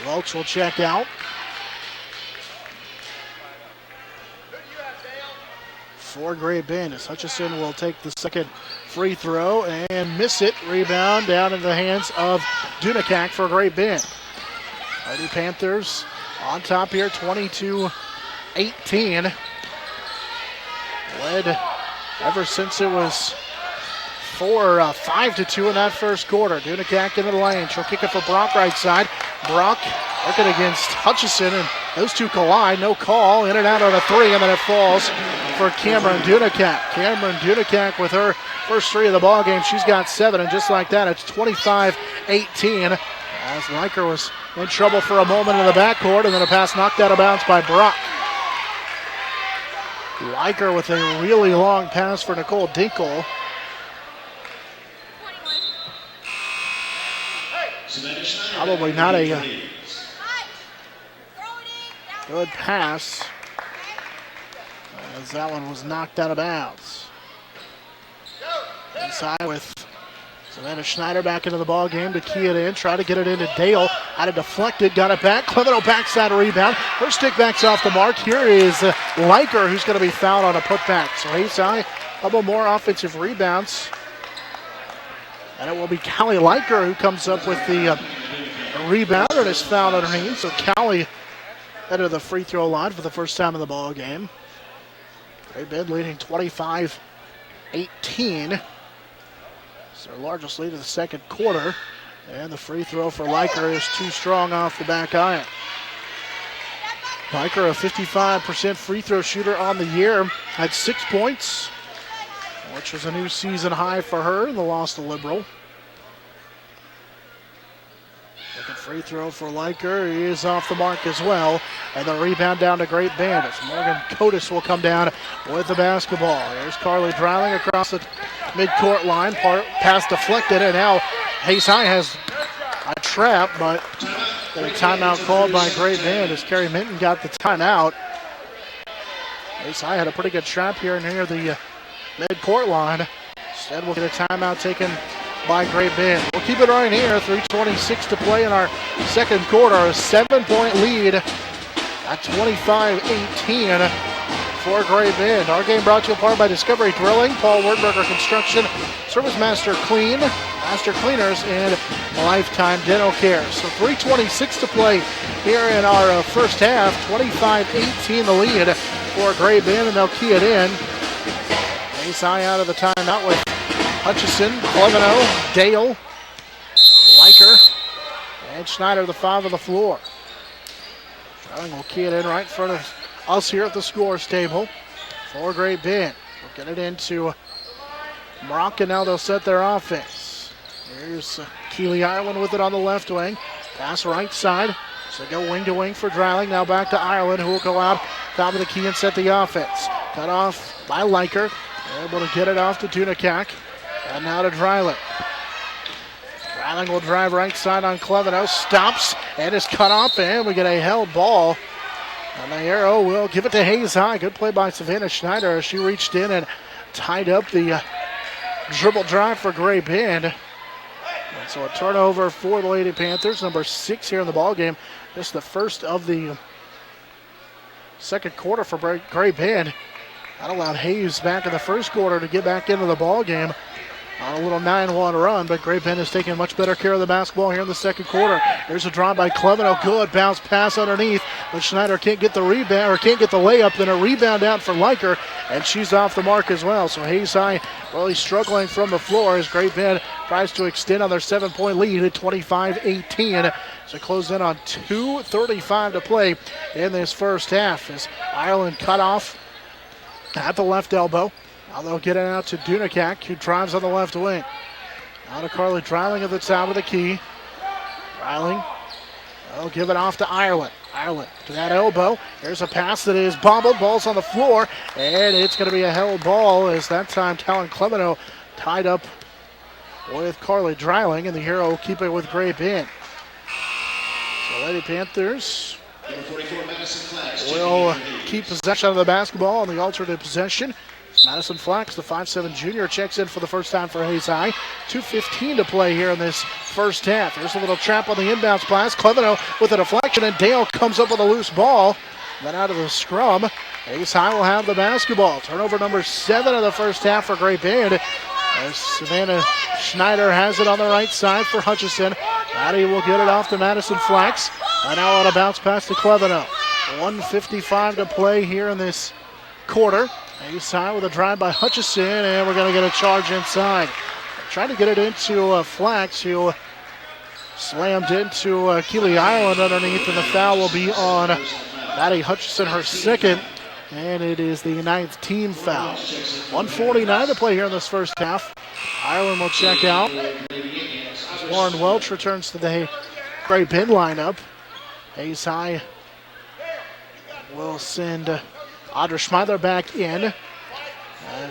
S2: Welch will check out. For Great Bend, as Hutchison will take the second free throw and miss it. Rebound down in the hands of Dunakak for Great Bend. Lady Panthers on top here, 22-18. Led ever since it was 5-2 in that first quarter. Dunakak into the lane. She'll kick it for Brock right side. Brock working against Hutchison, and those two collide. No call. In and out on a 3, and then it falls for Cameron Dunakak. Cameron Dunakak with her first 3 of the ball game. She's got 7, and just like that, it's 25-18. As Liker was in trouble for a moment in the backcourt, and then a pass knocked out of bounds by Brock. Liker with a really long pass for Nicole Dinkle. Probably not a good pass, as that one was knocked out of bounds. Inside with Savannah Schneider back into the ball game to key it in, try to get it into Dale. Had it deflected, got it back. Clevino backside rebound. Her stick back's off the mark. Here is Liker, who's going to be fouled on a putback. So Hayes High, a couple more offensive rebounds. And it will be Callie Liker who comes up with the rebound and is fouled underneath. So Callie headed to the free throw line for the first time in the ball game. Great Bend leading 25-18. It's their largest lead of the second quarter. And the free throw for Liker is too strong off the back iron. Liker, a 55% free throw shooter on the year, had 6 points, which was a new season high for her in the loss to Liberal. Second free throw for Liker is off the mark as well. And the rebound down to Great Bend as Morgan Cotis will come down with the basketball. Here's Carly Dreiling across the midcourt line. Pass deflected, and now Hayes High has a trap, but a timeout called by Great Bend as Carrie Minton got the timeout. Hayes High had a pretty good trap here near the midcourt line. Instead, we'll get a timeout taken by Great Bend. We'll keep it right here. 3:26 to play in our second quarter. A 7-point lead at 25-18 for Great Bend. Our game brought to you in part by Discovery Drilling, Paul Wordberger Construction, Service Master Clean, Master Cleaners, and Lifetime Dental Care. So 3:26 to play here in our first half. 25-18 the lead for Great Bend, and they'll key it in. Hayes High out of the timeout with Hutchison, Cleveno, Dale, Liker, and Schneider, the 5 on the floor. Dreiling will key it in right in front of us here at the scores table for Great Bend. We'll get it into Brock, and now they'll set their offense. Here's Keeley Ireland with it on the left wing. Pass right side. So go wing to wing for Dreiling. Now back to Ireland, who will go out top of the key and set the offense. Cut off by Liker. Able to get it off to Dunakak. And now to Dreiling. Dreiling will drive right side on Cleveno. Stops and is cut off, and we get a held ball. And the arrow will give it to Hayes High. Good play by Savannah Schneider as she reached in and tied up the dribble drive for Great Bend. And so a turnover for the Lady Panthers, number 6 here in the ball game. Just the first of the second quarter for Great Bend. That allowed Hayes back in the first quarter to get back into the ball game on a little 9-1 run, but Great Bend is taking much better care of the basketball here in the second quarter. Here's a drive by Cleveno. Good bounce pass underneath, but Schneider can't get the rebound, or can't get the layup. Then a rebound out for Liker, and she's off the mark as well. So Hayes High really struggling from the floor as Great Bend tries to extend on their 7-point lead at 25-18. So close in on 2:35 to play in this first half as Ireland cut off at the left elbow. Now they'll get it out to Dunakak, who drives on the left wing. Now to Carly Dreiling at the top of the key. Dreiling, they'll give it off to Ireland. Ireland to that elbow. There's a pass that is bobbled. Ball's on the floor, and it's going to be a held ball as that time Talon Cleveno tied up with Carly Dreiling, and the hero will keep it with Great Bend. So Lady Panthers will keep possession of the basketball on the alternate possession. Madison Flax, the 5'7" junior, checks in for the first time for Hayes High. 2:15 to play here in this first half. There's a little trap on the inbounds pass. Cleveno with a deflection, and Dale comes up with a loose ball. Then out of the scrum, Hayes High will have the basketball. Turnover number 7 of the first half for Great Bend. As Savannah Schneider has it on the right side for Hutchison. Maddie will get it off to Madison Flax. And now on a bounce pass to Cleveno. 1:55 to play here in this quarter. Hayes High with a drive by Hutchison, and we're going to get a charge inside. Trying to get it into Flax, who slammed into Keeley Ireland underneath, and the foul will be on Maddie Hutchison, her second, and it is the 9th team foul. 1:49 to play here in this first half. Ireland will check out. Warren Welch returns to the Great Bend lineup. Hayes High will send Audra Schmeidler back in.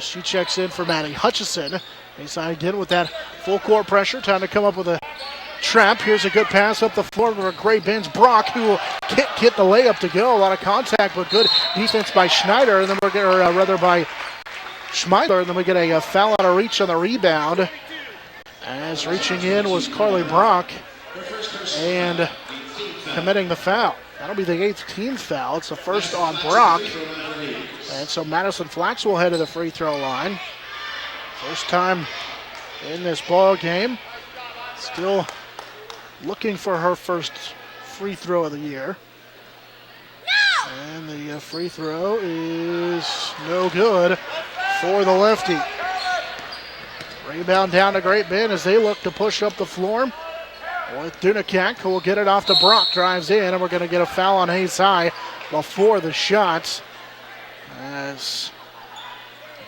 S2: She checks in for Maddie Hutchison. Hayes High again with that full court pressure. Time to come up with a trap. Here's a good pass up the floor for Great Bend's Brock, who can't get the layup to go. A lot of contact, but good defense by Schneider, and then we're going to, rather by Schmeidler, and then we get a foul out of reach on the rebound. As reaching in was Carly Brock, and committing the foul. That'll be the 8th team foul. It's the first on Brock. And so Madison Flax will head to the free throw line. First time in this ball game. Still looking for her first free throw of the year. And the free throw is no good for the lefty. Rebound down to Great Bend as they look to push up the floor. With Dunakak, who will get it off to Brock, drives in, and we're going to get a foul on Hayes High before the shots. As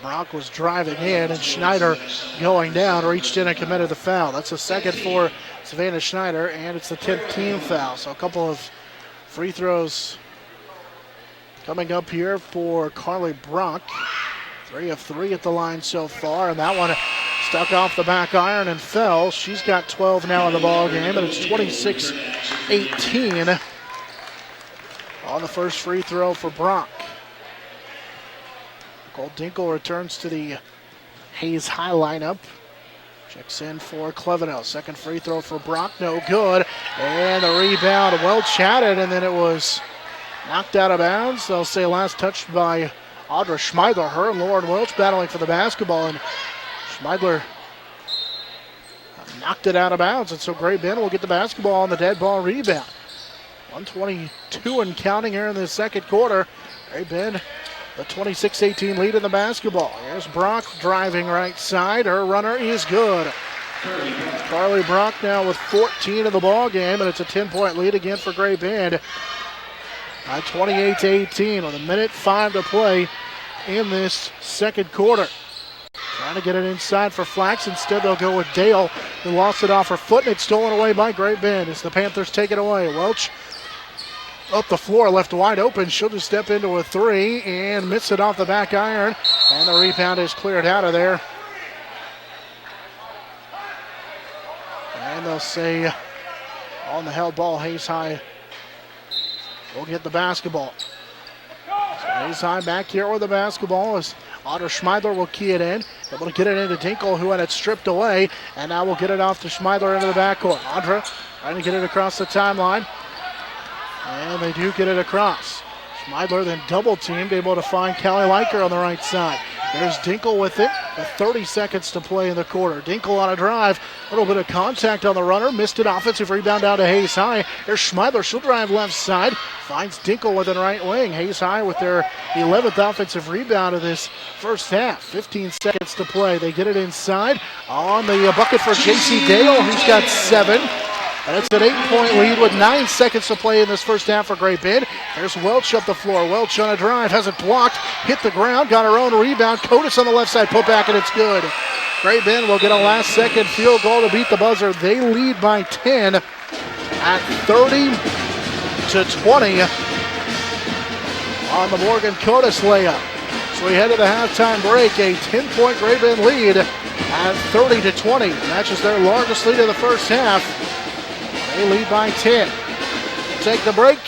S2: Brock was driving in, and Schneider going down, reached in and committed the foul. That's the second for Savannah Schneider, and it's the 10th team foul. So a couple of free throws coming up here for Carly Brock. 3 of 3 at the line so far, and that one stuck off the back iron and fell. She's got 12 now in the ball game, and it's 26-18 on the first free throw for Brock. Nicole Dinkle returns to the Hayes High lineup. Checks in for Cleveno. Second free throw for Brock, no good. And the rebound, well chatted, and then it was Knocked out of bounds. They'll say last touched by Audra Schmeidler. Her and Lauren Welch battling for the basketball, and Schmeidler knocked it out of bounds, and so Great Bend will get the basketball on the dead ball rebound. 122 and counting here in the second quarter. Great Bend, the 26-18 lead in the basketball. Here's Brock driving right side. Her runner is good. Carly Brock now with 14 in the ball game, and it's a 10-point lead again for Great Bend. 28-18 with 1:05 to play in this second quarter. Trying to get it inside for Flax. Instead, they'll go with Dale, who lost it off her foot, and it's stolen away by Great Bend as the Panthers take it away. Welch up the floor, left wide open. She'll just step into a three and miss it off the back iron, and the rebound is cleared out of there. And they'll say on the held ball, Hayes High will get the basketball. So Hayes High back here with the basketball as Audra Schmeidler will key it in. Able to get it into Dinkle, who had it stripped away, and now we'll get it off to Schmeidler into the backcourt. Audra trying to get it across the timeline, and they do get it across. Schmeidler then double teamed, able to find Callie Leiker on the right side. There's Dinkle with it, with 30 seconds to play in the quarter. Dinkle on a drive, a little bit of contact on the runner, missed it, offensive rebound down to Hayes High. Here's Schmeidler, she'll drive left side, finds Dinkle with the right wing. Hayes High with their 11th offensive rebound of this first half. 15 seconds to play. They get it inside on the bucket for JC Dale, who's got 7. And it's an 8-point lead with 9 seconds to play in this first half for Great Bend. There's Welch up the floor. Welch on a drive, has it blocked, hit the ground, got her own rebound. Cotis on the left side, put back, and it's good. Great Bend will get a last-second field goal to beat the buzzer. They lead by 10 at 30-20 on the Morgan Cotis layup. So we head to the halftime break. A 10-point Great Bend lead at 30-20. Matches their largest lead of the first half. They lead by 10. We'll take the break.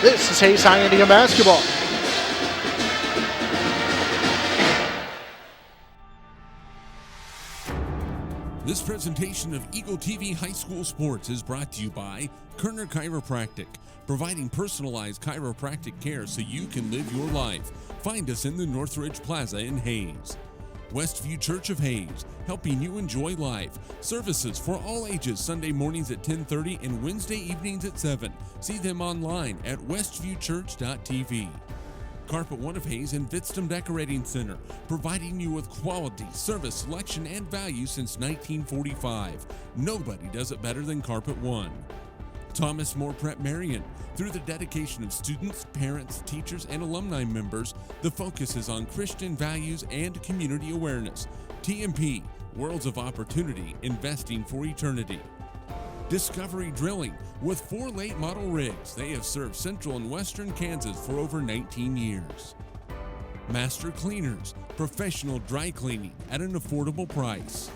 S2: This is Hayes High Indian basketball.
S1: This presentation of Eagle TV High School Sports is brought to you by Kerner Chiropractic, providing personalized chiropractic care so you can live your life. Find us in the Northridge Plaza in Hayes. Westview Church of Hayes, helping you enjoy life. Services for all ages, Sunday mornings at 10:30 and Wednesday evenings at 7. See them online at westviewchurch.tv. Carpet One of Hayes and Vitstum Decorating Center, providing you with quality, service, selection, and value since 1945. Nobody does it better than Carpet One. Thomas More Prep Marion. Through the dedication of students, parents, teachers, and alumni members, the focus is on Christian values and community awareness. TMP, Worlds of Opportunity, Investing for Eternity. Discovery Drilling. With 4 late model rigs, they have served central and western Kansas for over 19 years. Master Cleaners, professional dry cleaning at an affordable price.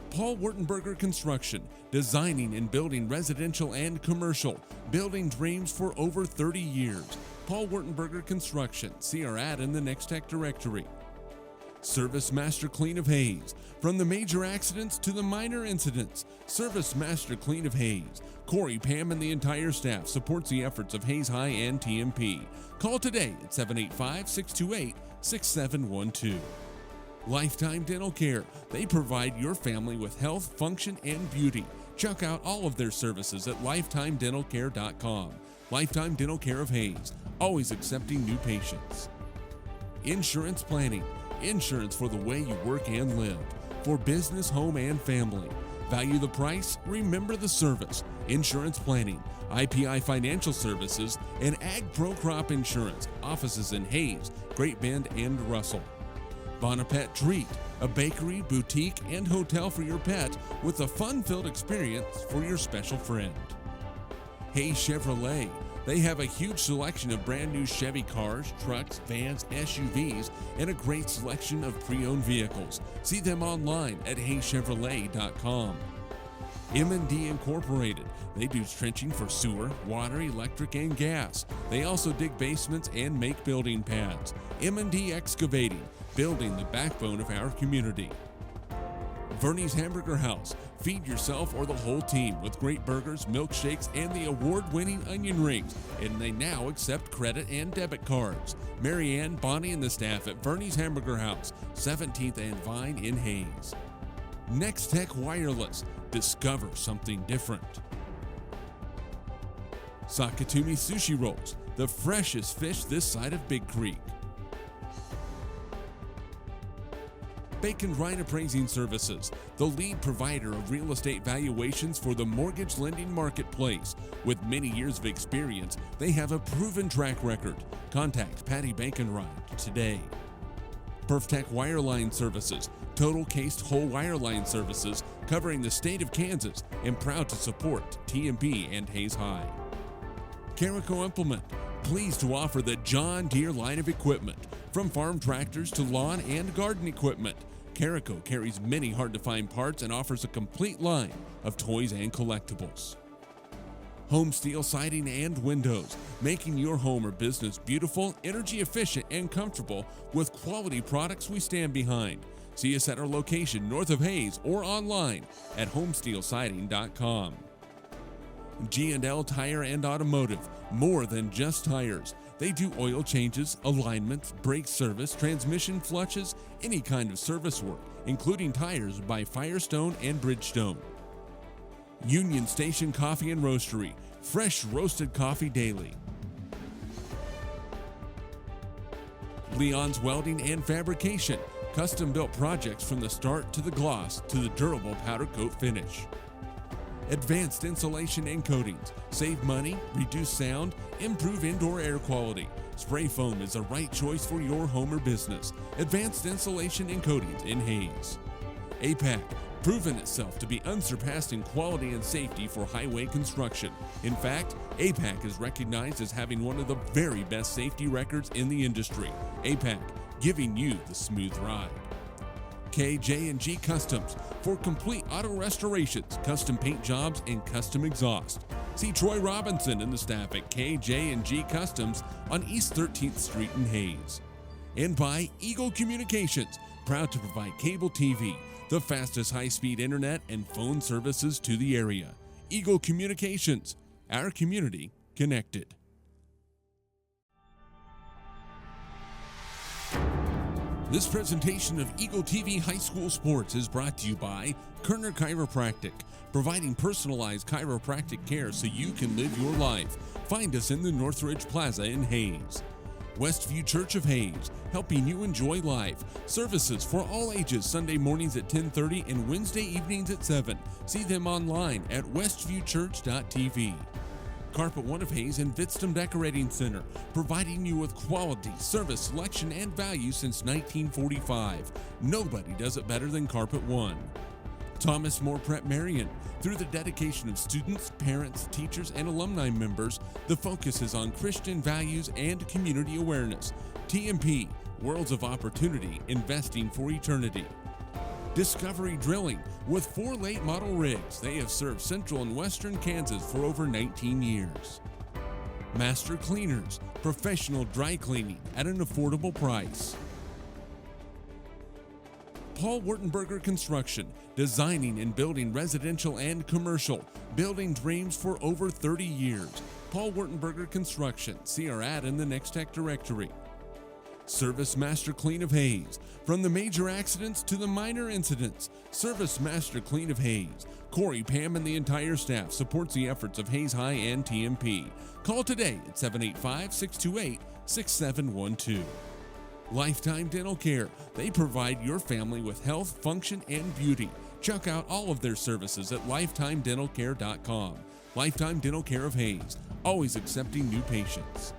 S1: Paul Wurtenberger Construction, designing and building residential and commercial, building dreams for over 30 years. Paul Wurtenberger Construction. See our ad in the Next Tech directory. Service Master Clean of Hayes. From the major accidents to the minor incidents, Service Master Clean of Hayes. Corey, Pam, and the entire staff supports the efforts of Hayes High and TMP. Call today at 785-628-6712. Lifetime Dental Care. They provide your family with health, function, and beauty. Check out all of their services at lifetimedentalcare.com. Lifetime Dental Care of Hayes, always accepting new patients. Insurance Planning. Insurance for the way you work and live. For business, home, and family. Value the price, remember the service. Insurance Planning, IPI Financial Services, and Ag Pro Crop Insurance. Offices in Hayes, Great Bend, and Russell. Bonapet Treat, a bakery, boutique, and hotel for your pet with a fun-filled experience for your special friend. Hayes Chevrolet. They have a huge selection of brand new Chevy cars, trucks, vans, SUVs, and a great selection of pre-owned vehicles. See them online at hayschevrolet.com. M&D Incorporated. They do trenching for sewer, water, electric, and gas. They also dig basements and make building pads. M&D Excavating, building the backbone of our community. Verney's Hamburger House. Feed yourself or the whole team with great burgers, milkshakes, and the award-winning onion rings. And they now accept credit and debit cards. Marianne, Bonnie, and the staff at Verney's Hamburger House, 17th and Vine in Hayes. Next Tech Wireless. Discover something different. Sakatumi Sushi Rolls, the freshest fish this side of Big Creek. Bacon Ryan Appraising Services, the lead provider of real estate valuations for the mortgage lending marketplace. With many years of experience, they have a proven track record. Contact Patty Bacon Ryan today. PerfTech Wireline Services, total cased whole wireline services covering the state of Kansas, and proud to support TMP and Hayes High. Carico Implement, pleased to offer the John Deere line of equipment, from farm tractors to lawn and garden equipment. Carico carries many hard-to-find parts and offers a complete line of toys and collectibles. Home Steel Siding and Windows, making your home or business beautiful, energy efficient, and comfortable with quality products we stand behind. See us at our location north of Hayes or online at homesteelsiding.com. G&L Tire and Automotive, more than just tires. They do oil changes, alignments, brake service, transmission flushes, any kind of service work, including tires by Firestone and Bridgestone. Union Station Coffee and Roastery, fresh roasted coffee daily. Leon's Welding and Fabrication, custom-built projects from the start to the gloss to the durable powder coat finish. Advanced Insulation and Coatings, save money, reduce sound, improve indoor air quality. Spray foam is the right choice for your home or business. Advanced Insulation and Coatings in Hayes. APAC, proven itself to be unsurpassed in quality and safety for highway construction. In fact, APAC is recognized as having one of the very best safety records in the industry. APAC, giving you the smooth ride. KJ&G Customs, for complete auto restorations, custom paint jobs, and custom exhaust. See Troy Robinson and the staff at KJ&G Customs on East 13th Street in Hayes. And by Eagle Communications, proud to provide cable TV, the fastest high-speed internet and phone services to the area. Eagle Communications, our community connected. This presentation of Eagle TV High School Sports is brought to you by Kerner Chiropractic, providing personalized chiropractic care so you can live your life. Find us in the Northridge Plaza in Hayes. Westview Church of Hayes, helping you enjoy life. Services for all ages, Sunday mornings at 10:30 and Wednesday evenings at 7. See them online at westviewchurch.tv. Carpet One of Hayes and Vidstem Decorating Center, providing you with quality, service, selection, and value since 1945. Nobody does it better than Carpet One. Thomas More Prep Marion, through the dedication of students, parents, teachers, and alumni members, the focus is on Christian values and community awareness. TMP, Worlds of Opportunity, investing for eternity. Discovery Drilling, with 4 late model rigs. They have served central and western Kansas for over 19 years. Master Cleaners, professional dry cleaning at an affordable price. Paul Wurtenberger Construction, designing and building residential and commercial, building dreams for over 30 years. Paul Wurtenberger Construction, see our ad in the Next Tech directory. Service Master Clean of Hayes, from the major accidents to the minor incidents. Service Master Clean of Hayes. Corey, Pam, and the entire staff supports the efforts of Hayes High and TMP. Call today at 785-628-6712. Lifetime Dental Care. They provide your family with health, function, and beauty. Check out all of their services at lifetimedentalcare.com. Lifetime Dental Care of Hayes, always accepting new patients.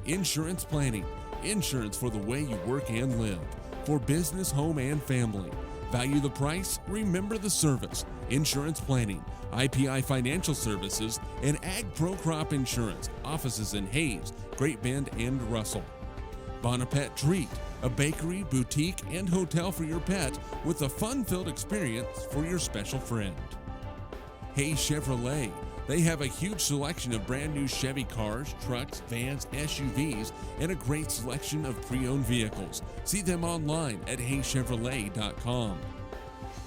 S1: Insurance Planning. Insurance for the way you work and live. For business, home, and family. Value the price, remember the service. Insurance Planning, IPI Financial Services, and Ag Pro Crop Insurance. Offices in Hayes, Great Bend, and Russell. Bonapet Treat, a bakery, boutique, and hotel for your pet with a fun-filled experience for your special friend. Hayes Chevrolet. They have a huge selection of brand new Chevy cars, trucks, vans, SUVs, and a great selection of pre-owned vehicles. See them online at hayschevrolet.com.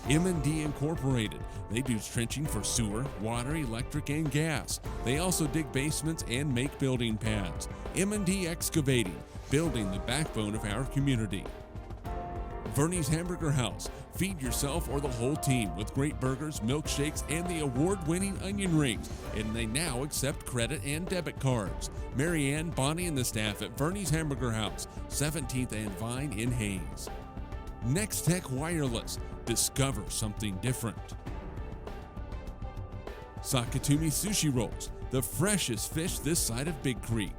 S1: M&D Incorporated. They do trenching for sewer, water, electric, and gas. They also dig basements and make building pads. M&D Excavating, building the backbone of our community. Verney's Hamburger House. Feed yourself or the whole team with great burgers, milkshakes, and the award-winning onion rings. And they now accept credit and debit cards. Marianne, Bonnie, and the staff at Verney's Hamburger House, 17th and Vine in Hayes. Next Tech Wireless. Discover something different. Sakatumi Sushi Rolls, the freshest fish this side of Big Creek.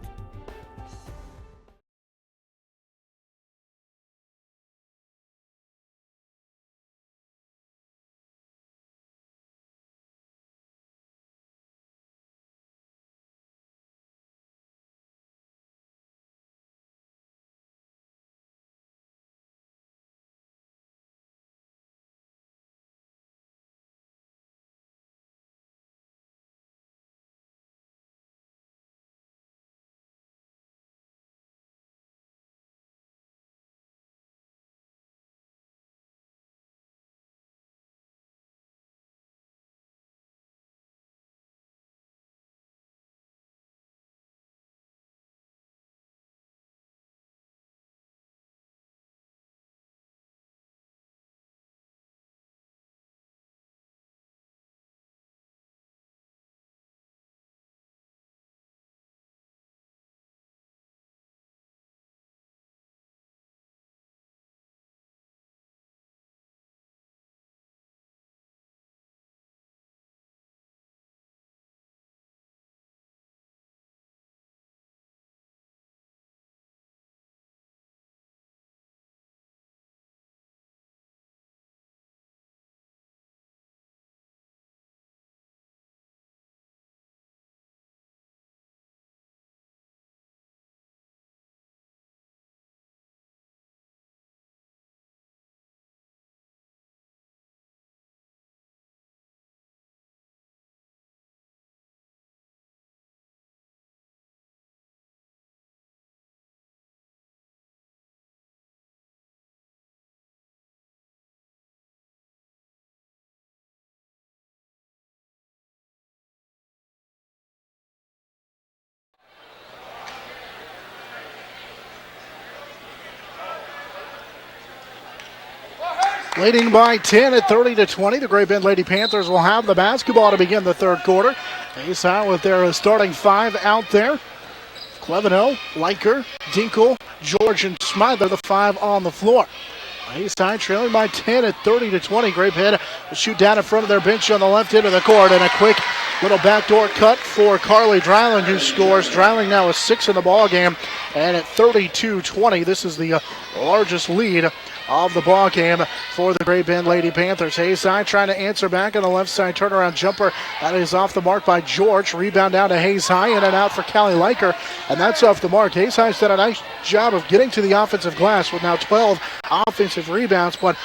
S2: Leading by 10 at 30-20, the Great Bend Lady Panthers will have the basketball to begin the third quarter. Hayes High with their starting five out there. Clevino, Liker, Dinkle, George, and Smyther, the five on the floor. Hayes High trailing by 10 at 30-20. Great Bend will shoot down in front of their bench on the left end of the court, and a quick little backdoor cut for Carly Dreiling, who scores. Dreiling now with 6 in the ball game, and at 32-20, this is the largest lead of the ball game for the Great Bend Lady Panthers. Hayes High trying to answer back on the left side turnaround jumper. That is off the mark by George. Rebound down to Hayes High, in and out for Callie Liker, and that's off the mark. Hayes High's done a nice job of getting to the offensive glass with now 12 offensive rebounds, but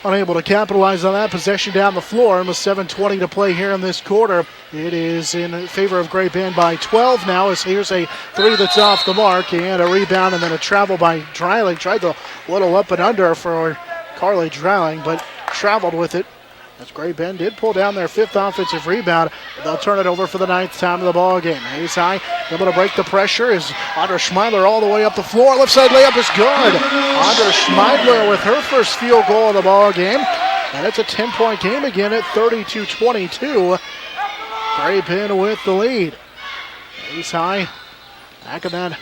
S2: unable to capitalize on that possession down the floor. And with 7:20 to play here in this quarter, it is in favor of Great Bend by 12 now, as here's a three that's off the mark, and a rebound and then a travel by Dreiling. Tried the little up and under for Carly Dreiling, but traveled with it, as Great Bend did pull down their 5th offensive rebound. They'll turn it over for the 9th time of the ball game. Hayes High able to break the pressure is Andra Schmeidler all the way up the floor. Left side layup is good. Andra Schmeidler with her first field goal of the ball game. And it's a 10-point game again at 32-22. Great Bend with the lead. Hayes High back in that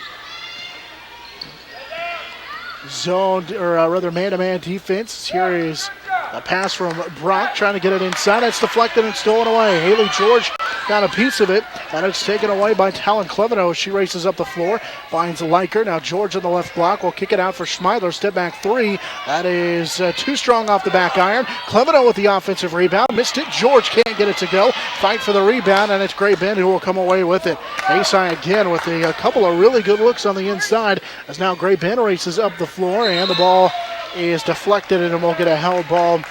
S2: zone, or rather man-to-man defense. Here is a pass from Brock, trying to get it inside. It's deflected and stolen away. Haley George got a piece of it, and it's taken away by Talon Clevino. She races up the floor, finds Liker. Now George on the left block will kick it out for Schmeidler. Step back three. That is too strong off the back iron. Clevino with the offensive rebound. Missed it. George can't get it to go. Fight for the rebound, and it's Great Bend who will come away with it. Hayes High again with a couple of really good looks on the inside, as now Great Bend races up the floor, and the ball is deflected, and we'll get a held ball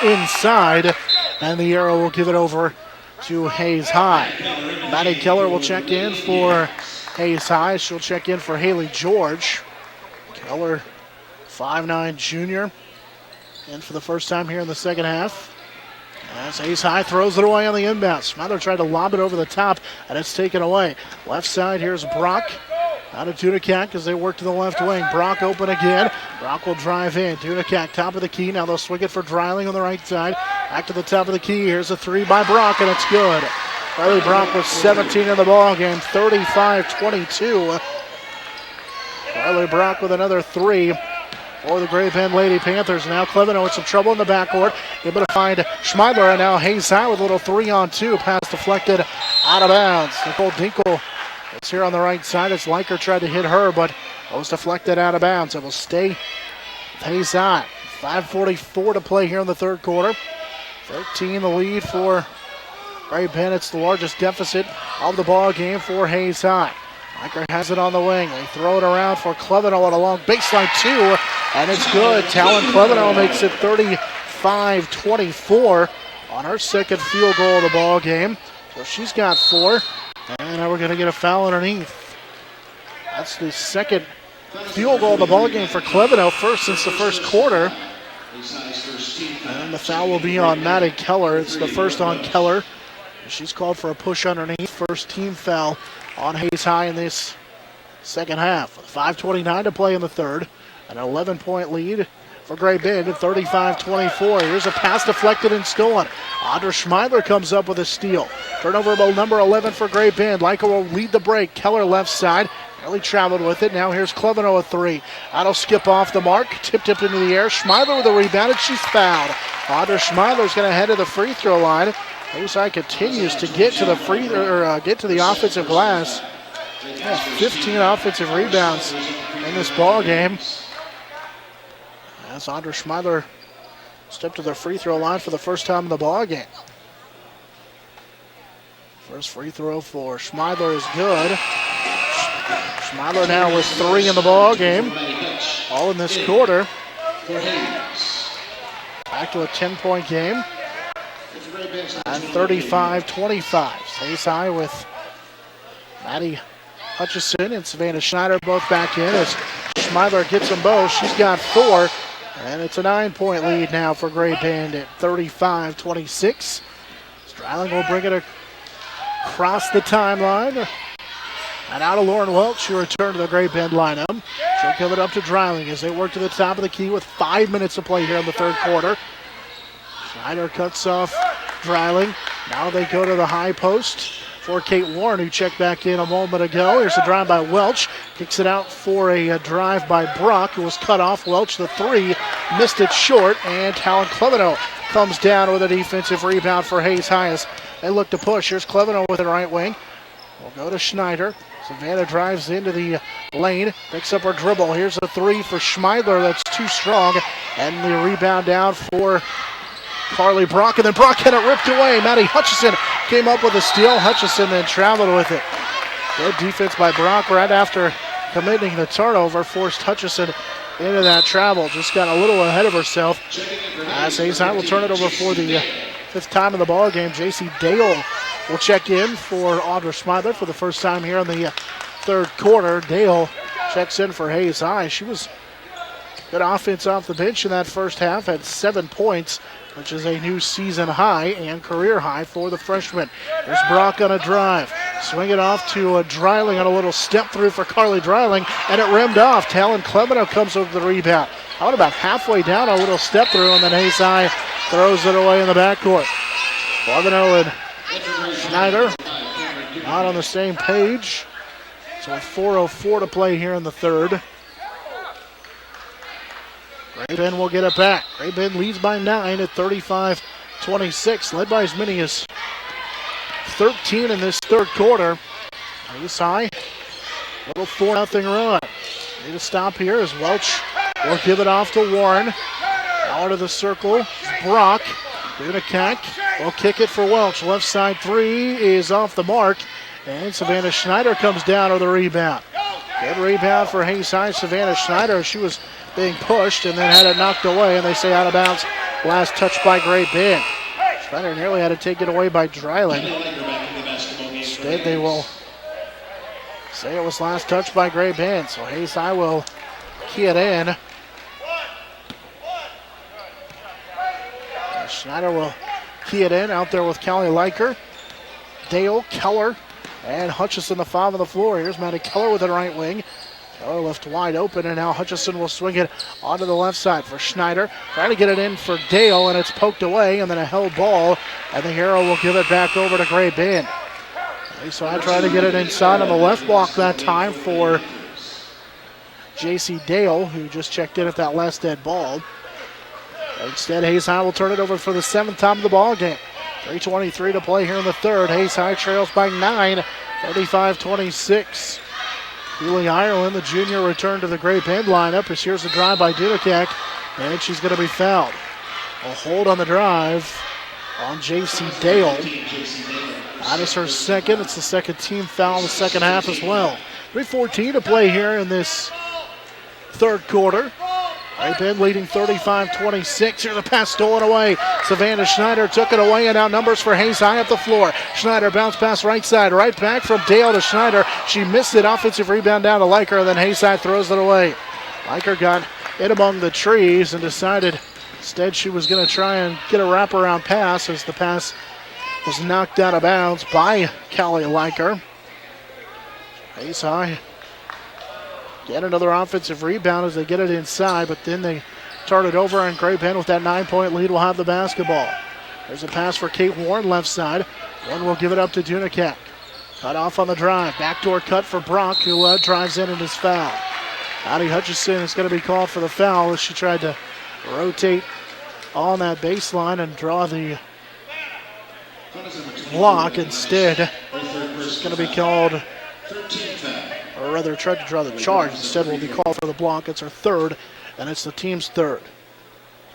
S2: inside, and the arrow will give it over to Hayes High. Maddie Keller will check in for Hayes High. She'll check in for Haley George. Keller, 5'9" junior. And for the first time here in the second half, as Hayes High throws it away on the inbound. Smither tried to lob it over the top, and it's taken away. Left side, here's Brock. Out of Tunicak as they work to the left wing. Brock open again. Brock will drive in. Tunicak top of the key. Now they'll swing it for Dreiling on the right side. Back to the top of the key. Here's a three by Brock, and it's good. Riley Brock with 17 in the ball game, 35-22. Riley Brock with another three for the Great Bend Lady Panthers. Now Cleveno with some trouble in the backcourt. Able to find Schmeidler, and now Hayes High with a little 3-on-2. Pass deflected out of bounds. Nicole Dinkel is here on the right side as Leiker tried to hit her, but it was deflected out of bounds. It will stay with Hayes High. 5:44 to play here in the third quarter. 13 the lead for Great Bend. It's the largest deficit of the ball game for Hayes High. Leiker has it on the wing. They throw it around for Cleveno on a long baseline two, and it's good. Talon Cleveno makes it 35-24 on her second field goal of the ball game. So she's got 4, and now we're going to get a foul underneath. That's the second field goal of the ball game for Cleveno, first since the first quarter. And the foul will be on Maddie Keller. It's the first on Keller. She's called for a push underneath. First team foul on Hayes High in this second half. 5:29 to play in the third. An 11-point lead for Great Bend at 35-24. Here's a pass deflected and stolen. Audra Schmeidler comes up with a steal. Turnover ball number 11 for Great Bend. Leica will lead the break. Keller left side. Really traveled with it. Now here's Cleveno a three. That'll skip off the mark. Tipped up into the air. Schmeidler with a rebound, and she's fouled. Audra Schmeidler's going to head to the free throw line. Hayes High continues to get to the get to the offensive glass. 15 offensive rebounds in this ball game. As Audra Schmeidler stepped to the free throw line for the first time in the ball game. First free throw for Schmeidler is good. Schmeidler now with 3 in the ball game, all in this quarter. Back to a 10-point game. At 35-25. Hayes High with Maddie Hutchison and Savannah Schneider both back in as Schmeidler gets them both. She's got 4, and it's a 9-point lead now for Great Bend at 35-26. Stryling will bring it across the timeline. And out of Lauren Welch, she'll return to the Great Bend lineup. She'll give it up to Dreiling as they work to the top of the key with 5 minutes to play here in the third quarter. Schneider cuts off Dreiling. Now they go to the high post for Kate Warren, who checked back in a moment ago. Here's a drive by Welch. Kicks it out for a drive by Brock, who was cut off. Welch, the 3, missed it short, and Talon Cleveno comes down with a defensive rebound for Hayes High as they look to push. Here's Cleveno with the right wing. We'll go to Schneider. Savannah drives into the lane, picks up her dribble. Here's a 3 for Schmeidler. That's too strong, and the rebound down for Carly Brock, and then Brock had it ripped away. Maddie Hutchison came up with a steal. Hutchison then traveled with it. Good defense by Brock right after committing the turnover. Forced Hutchison into that travel. Just got a little ahead of herself. As Hayes High will turn it over for the 5th time in the ball game. J.C. Dale will check in for Audra Schmeidler for the first time here in the third quarter. Dale checks in for Hayes High. She was good offense off the bench in that first half. Had 7 points, which is a new season high and career high for the freshman. There's Brock on a drive. Swing it off to Dreiling on a little step through for Carly Dreiling, and it rimmed off. Talon Cleveno comes over the rebound. Out about halfway down, a little step through, and then Hayes High throws it away in the backcourt. Cleveno and Schneider not on the same page. So 4:04 to play here in the third. Great Bend will get it back. Great Bend leads by 9 at 35-26, led by as many as 13 in this third quarter. Hayes High, little 4-0 run. Need to stop here as Welch will give it off to Warren. Out of the circle, Brock. Dunikak will kick it for Welch. Left side 3 is off the mark, and Savannah Schneider comes down with the rebound. Good rebound for Hayes High. Savannah Schneider, she was being pushed and then had it knocked away, and they say out of bounds. Last touch by Great Bend. Schneider nearly had to take it away by Dreiling. Instead, they will say it was last touch by Great Bend, so Hayes High will key it in. Schneider will key it in out there with Callie Leiker. Dale, Keller, and Hutchison, the five on the floor. Here's Maddie Keller with the right wing. Keller left wide open, and now Hutchison will swing it onto the left side for Schneider. Trying to get it in for Dale, and it's poked away, and then a held ball, and the Hero will give it back over to Great Bend. So I try to get it inside on the left block that time for J.C. Dale, who just checked in at that last dead ball. Instead, Hayes High will turn it over for the seventh time of the ball game. 3:23 to play here in the third. Hayes High trails by 9, 35-26. Keely Ireland, the junior, returned to the Great Bend lineup. As here's the drive by Dudekak, and she's going to be fouled. A hold on the drive on J.C. Dale. That is her second. It's the second team foul in the second half as well. 3:14 to play here in this third quarter. Great Bend leading 35-26. Here's a pass stolen away. Savannah Schneider took it away and out numbers for Hayes High up the floor. Schneider bounced pass right side. Right back from Dale to Schneider. She missed it. Offensive rebound down to Leiker, and then Hayes High throws it away. Leiker got it among the trees and decided instead she was going to try and get a wraparound pass as the pass was knocked out of bounds by Callie Leiker. Hayes High get another offensive rebound as they get it inside, but then they turn it over, and Great Bend with that 9-point lead will have the basketball. There's a pass for Kate Warren left side. One will give it up to Dudekak. Cut off on the drive. Backdoor cut for Brock, who drives in and is fouled. Addie Hutchison is going to be called for the foul as she tried to rotate on that baseline and draw the block. Instead, it's going to be called, or rather tried to draw the charge. Instead will be called for the block. It's her third, and it's the team's third.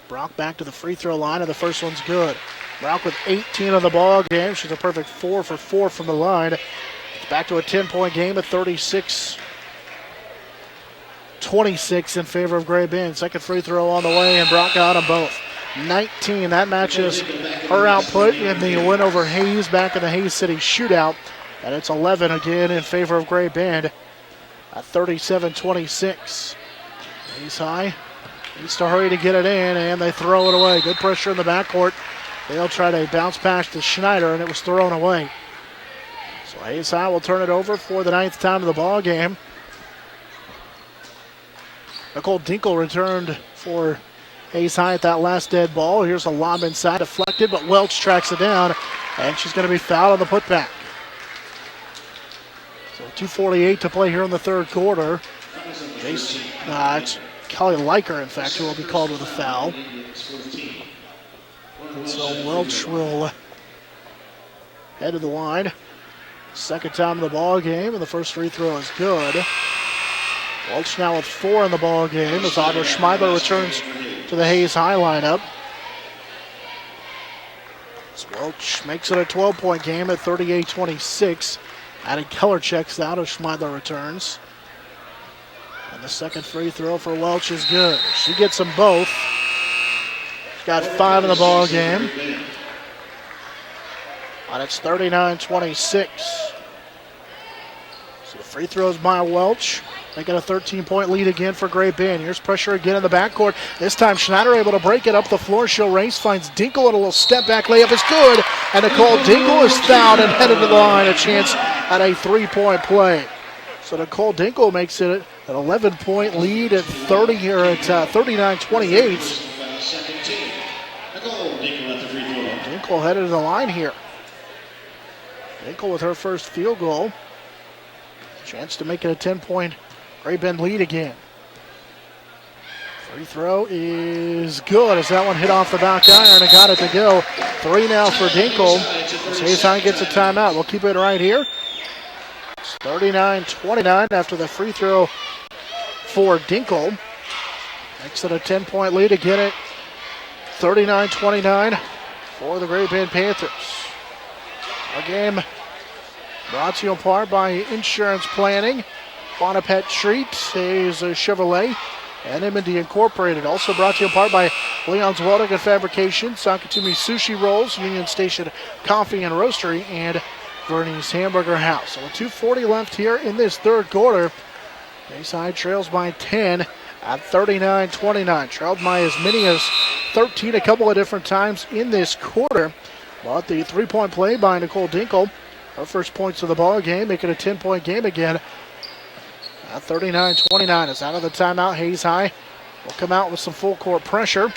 S2: Brock back to the free throw line, and the first one's good. Brock with 18 on the ball game. She's a perfect 4 for 4 from the line. It's back to a 10-point game at 36-26 in favor of Great Bend. Second free throw on the way, and Brock got them both. 19, that matches her output in the win over Hayes back in the Hayes City shootout. And it's 11 again in favor of Great Bend at 37-26. Hayes High needs to hurry to get it in, and they throw it away. Good pressure in the backcourt. They'll try to bounce pass to Schneider, and it was thrown away. So Hayes High will turn it over for the 9th time of the ball game. Nicole Dinkle returned for Hayes High at that last dead ball. Here's a lob inside, deflected, but Welch tracks it down, and she's going to be fouled on the putback. So 2:48 to play here in the third quarter. It's Kelly Leiker, in fact, who will be called with a foul. And so Welch will head to the line. Second time in the ball game, and the first free throw is good. Welch now with 4 in the ball game as Audra Schmeidler returns to the Hayes High lineup. So Welch makes it a 12-point game at 38-26. Addie Keller checks out as Schmeidler returns. And the second free throw for Welch is good. She gets them both. She's got 5 in the ball game. And it's 39-26. So the free throws by Welch. Making a 13-point lead again for Great Bend. Here's pressure again in the backcourt. This time Schneider able to break it up the floor. She'll race, finds Dinkle, and a little step back layup is good. And Nicole Dinkle is fouled and headed to the line. A chance at a 3-point play. So Nicole Dinkle makes it an 11-point lead at 39-28. Dinkle headed to the line here. Dinkle with her first field goal. Chance to make it a 10-point Great Bend lead again. Free throw is good as that one hit off the back iron and got it to go. 3 now for Dinkle. As Hayes High gets a timeout. We'll keep it right here. It's 39-29 after the free throw for Dinkle. Makes it a 10-point lead again at 39-29 for the Great Bend Panthers. Our game brought to you in part by Insurance Planning, Bonapet Treat, Hayes Chevrolet, and M&D Incorporated. Also brought to you in part by Leon's Welding and Fabrication, Sakatumi Sushi Rolls, Union Station Coffee and Roastery, and Verney's Hamburger House. So with 2:40 left here in this third quarter, Bayside trails by 10 at 39-29. Trailed by as many as 13 a couple of different times in this quarter. But the three-point play by Nicole Dinkle, her first points of the ball game, making a 10-point game again. 39-29 is out of the timeout. Hayes High will come out with some full court pressure.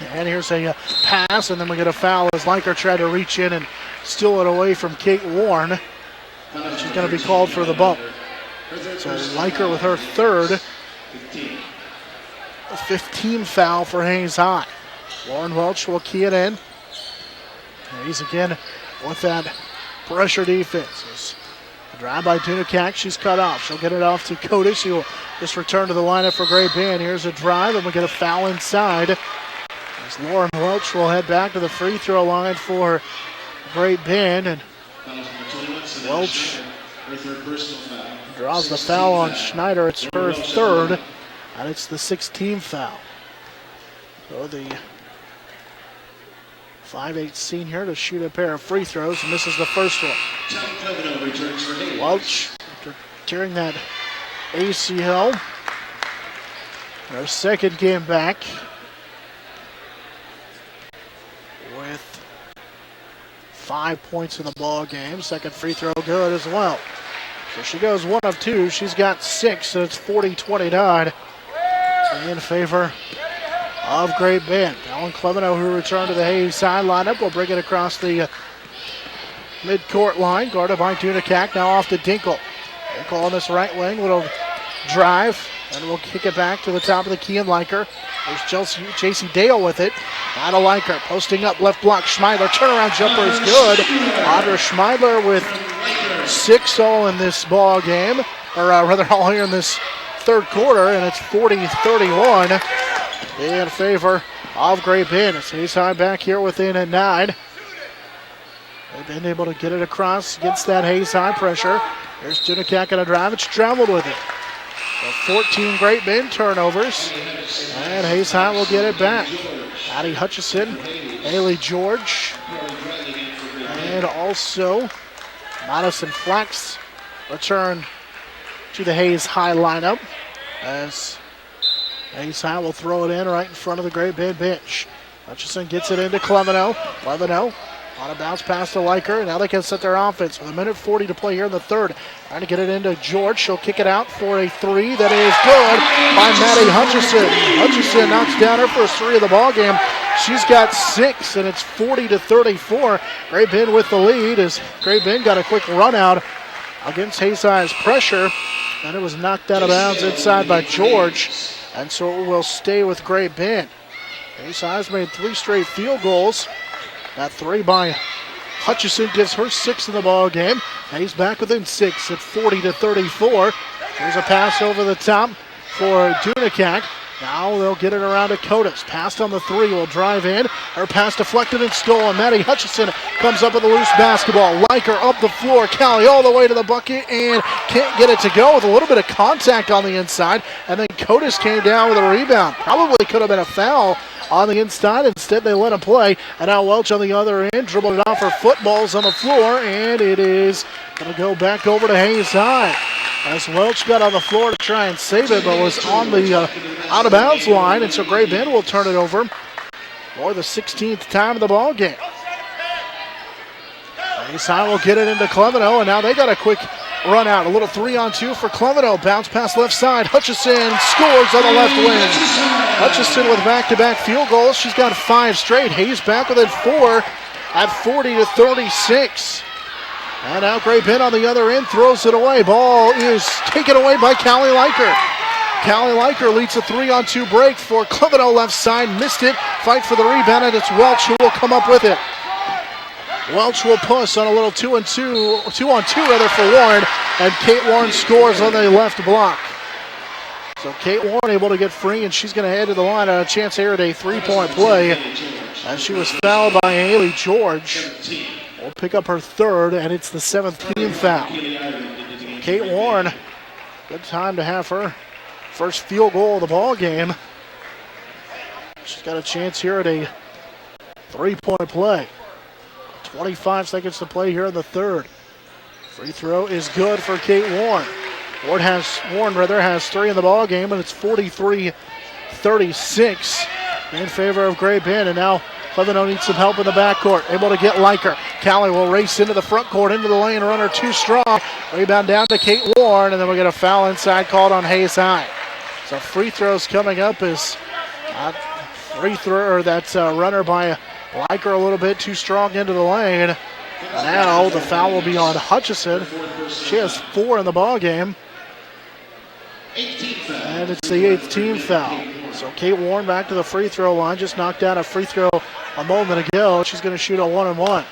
S2: And here's a pass, and then we get a foul as Liker tried to reach in and steal it away from Kate Warren. She's going to be called for the bump. So Liker with her third. A 15 foul for Hayes High. Lauren Welch will key it in. Hayes again with that pressure defense. Drive by Dunakak, she's cut off. She'll get it off to Coda. She will just return to the lineup for Great Bend. Here's a drive, and we get a foul inside. As Lauren Welch will head back to the free throw line for Great Bend. And Welch draws the foul on Schneider. It's her third, and it's the 16th foul. So the 5'8" senior to shoot a pair of free throws, and misses the first one. Welch, after tearing that ACL, her second game back with 5 points in the ball game. Second free throw good as well. So she goes 1 of 2. She's got 6, so it's 40-29 in favor of Great Bend. Ellen Clemeno, who returned to the Hayes side lineup, will bring it across the mid-court line, guarded by Dunakak. Now off to Dinkle. Dinkle on this right wing, little drive, and we'll kick it back to the top of the key and Liker. There's JC Dale with it. Now to Liker, posting up left block. Schmeidler, turnaround jumper is good. Audra Schmeidler with 6 all in this ball game, or rather all here in this third quarter, and it's 40-31 in favor of Great Bend. It's Hayes High back here within a 9. They've been able to get it across against that Hayes High pressure. There's Dunakak on a drive. It's traveled with it. So 14 Great Bend turnovers, and Hayes High will get it back. Addie Hutchison, Haley George, and also Madison Flax return to the Hayes High lineup as Hayes High will throw it in right in front of the Great Bend bench. Hutchison gets it into Clemeno. Clemeno on a bounce pass to Liker. Now they can set their offense with 1:40 to play here in the third. Trying to get it into George. She'll kick it out for a 3 that is good by Maddie Hutchison. Hutchison knocks down her first 3 of the ball game. She's got 6, and it's 40-34. Great Bend with the lead as Great Bend got a quick run out against Hayes High's pressure, and it was knocked out of bounds inside by George, and so it will stay with Great Bend. Hayes High's made 3 straight field goals. That 3 by Hutchison gives her 6 in the ball game. Hayes back within 6 at 40-34. Here's a pass over the top for Dunakak. Now they'll get it around to Codas. Passed on the 3, will drive in. Her pass deflected and stolen. Maddie Hutchison comes up with a loose basketball. Liker up the floor. Callie all the way to the bucket and can't get it to go with a little bit of contact on the inside. And then Codas came down with a rebound. Probably could have been a foul on the inside. Instead, they let him play. And now Welch on the other end, dribbled it off her footballs on the floor, and it is going to go back over to Hayes High. As Welch got on the floor to try and save it, but was on the out-of-bounds line, and so Great Bend will turn it over for the 16th time of the ball game. Hayes High will get it into Clemeno, and now they got a quick run out. A little 3-on-2 for Clemeno. Bounce pass left side. Hutchison scores on the left wing. Hutchison with back-to-back field goals. She's got 5 straight. Hayes back within 4 at 40-36. And now Great Bend on the other end throws it away. Ball is taken away by Callie Liker. Callie Liker leads a 3-on-2 break for Clemeno left side. Missed it. Fight for the rebound, and it's Welch who will come up with it. Welch will push on a little 2-on-2 for Warren, and Kate Warren scores on the left block. So Kate Warren able to get free, and she's going to head to the line on a chance here at a 3-point play. And she was fouled by Haley George. Will pick up her 3rd, and it's the 7th team foul. Kate Warren, good time to have her first field goal of the ball game. She's got a chance here at a 3-point play. 25 seconds to play here in the 3rd. Free throw is good for Kate Warren. Warren has 3 in the ball game, and it's 43-36 in favor of Great Bend, and now Cleveno needs some help in the backcourt. Able to get Liker. Callie will race into the front court, into the lane, runner too strong. Rebound down to Kate Warren, and then we get a foul inside called on Hayes High. So free throws coming up is that's a runner by Liker, a little bit too strong into the lane. Now the foul will be on Hutchison. She has 4 in the ball game. And it's the 8th team foul. So Kate Warren back to the free throw line. Just knocked down a free throw a moment ago. She's going to shoot a 1-and-1.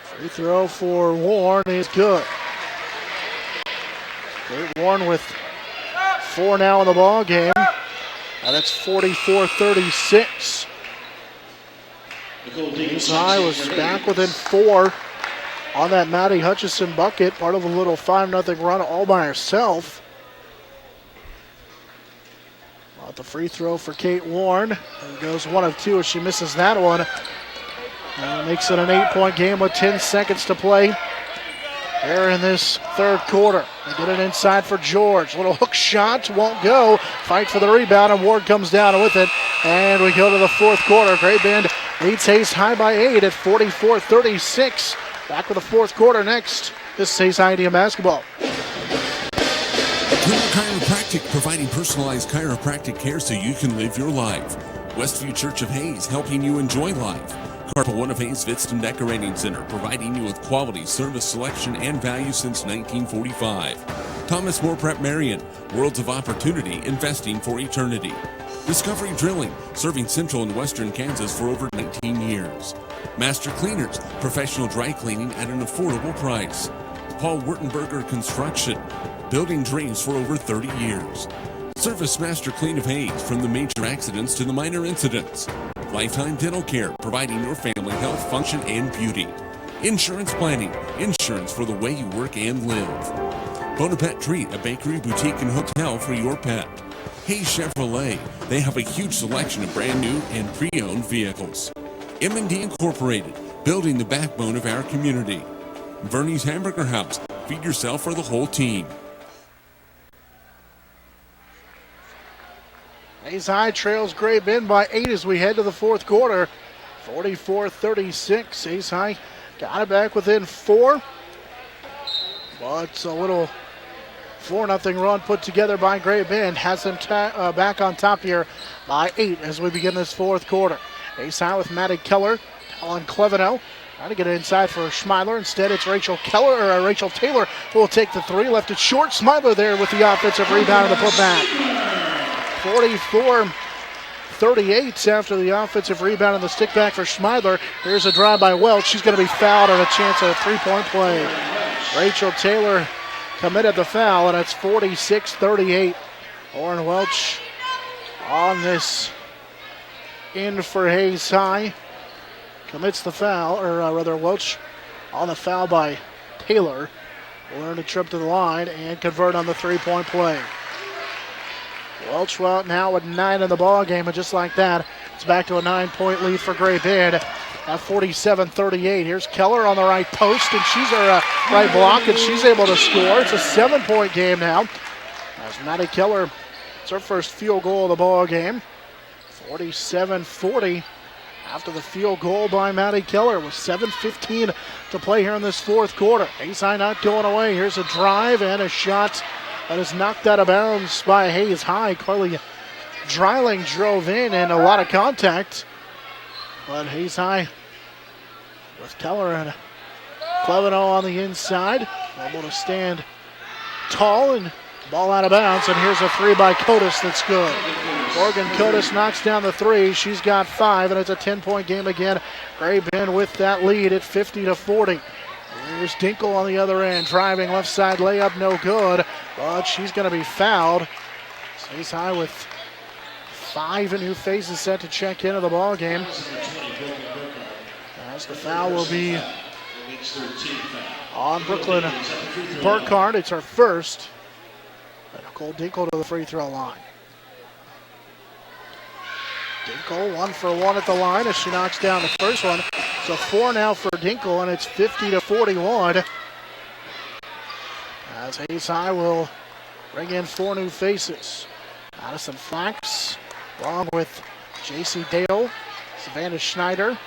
S2: Free throw for Warren is good. Kate Warren with 4 now in the ball game. And it's 44-36. Hayes High was back within 4 on that Maddie Hutchison bucket. Part of a little 5-0 run all by herself. The free throw for Kate Warren. There goes 1 of 2 as she misses that one. And makes it an 8-point game with 10 seconds to play here in this third quarter. They get it inside for George. Little hook shot, won't go. Fight for the rebound, and Ward comes down with it. And we go to the fourth quarter. Great Bend leads Hayes High by 8 at 44-36. Back with the fourth quarter next. This is Hayes High Indian basketball.
S1: Chiropractic, providing personalized chiropractic care so you can live your life. Westview Church of Hayes, helping you enjoy life. Carpal One of Hayes Vidston Decorating Center, providing you with quality service selection and value since 1945. Thomas More Prep Marion, Worlds of Opportunity, investing for eternity. Discovery Drilling, serving central and western Kansas for over 19 years. Master Cleaners, professional dry cleaning at an affordable price. Paul Wurtenberger Construction, building dreams for over 30 years. Service Master Clean of Hayes, from the major accidents to the minor incidents. Lifetime Dental Care, providing your family health, function, and beauty. Insurance Planning, insurance for the way you work and live. Bonaparte Treat, a bakery, boutique, and hotel for your pet. Hayes Chevrolet, they have a huge selection of brand new and pre-owned vehicles. M&D Incorporated, building the backbone of our community. Verney's Hamburger House, feed yourself or the whole team.
S2: Hayes High trails Great Bend by 8 as we head to the fourth quarter. 44-36. Hayes High got it back within 4. But it's a little 4-0 run put together by Great Bend. Has them back on top here by 8 as we begin this fourth quarter. Hayes High with Maddie Keller on Cleveno. Trying to get it inside for Schmeiler. Instead, it's Rachel Taylor who will take the 3. Left it short. Schmeiler there with the offensive rebound and the putback. 44-38 after the offensive rebound and the stick back for Schmeiler. Here's a drive by Welch. She's going to be fouled and a chance at a 3-point play. Rachel Taylor committed the foul, and it's 46-38. Lauren Welch on this in for Hayes High. Commits the foul, or rather Welch on the foul by Taylor. Will earn a trip to the line and convert on the 3-point play. Welch out now with 9 in the ball game, and just like that, it's back to a 9-point lead for Great Bend at 47-38. Here's Keller on the right post, and she's right block, and she's able to score. It's a 7-point game now. As Maddie Keller, it's her first field goal of the ball game. 47-40 after the field goal by Maddie Keller with 7:15 to play here in this fourth quarter. Hayes High not going away. Here's a drive and a shot that is knocked out of bounds by Hayes High. Carly Dreiling drove in and a lot of contact. But Hayes High with Keller and Cleveno on the inside. Able to stand tall and ball out of bounds. And here's a 3 by Cotis that's good. Morgan Cotis knocks down the 3. She's got 5, and it's a 10-point game again. Great Bend with that lead at 50-40. Here's Dinkle on the other end, driving left side layup, no good, but she's going to be fouled. Hayes High with 5 new faces set to check into the ball game. As the foul will be on Brooklyn Burkhardt. It's her first. Nicole Dinkle to the free throw line. Dinkle 1 for 1 at the line as she knocks down the first one. So 4 now for Dinkle, and it's 50-41. As Hayes High will bring in 4 new faces. Madison Flax along with JC Dale, Savannah Schneider,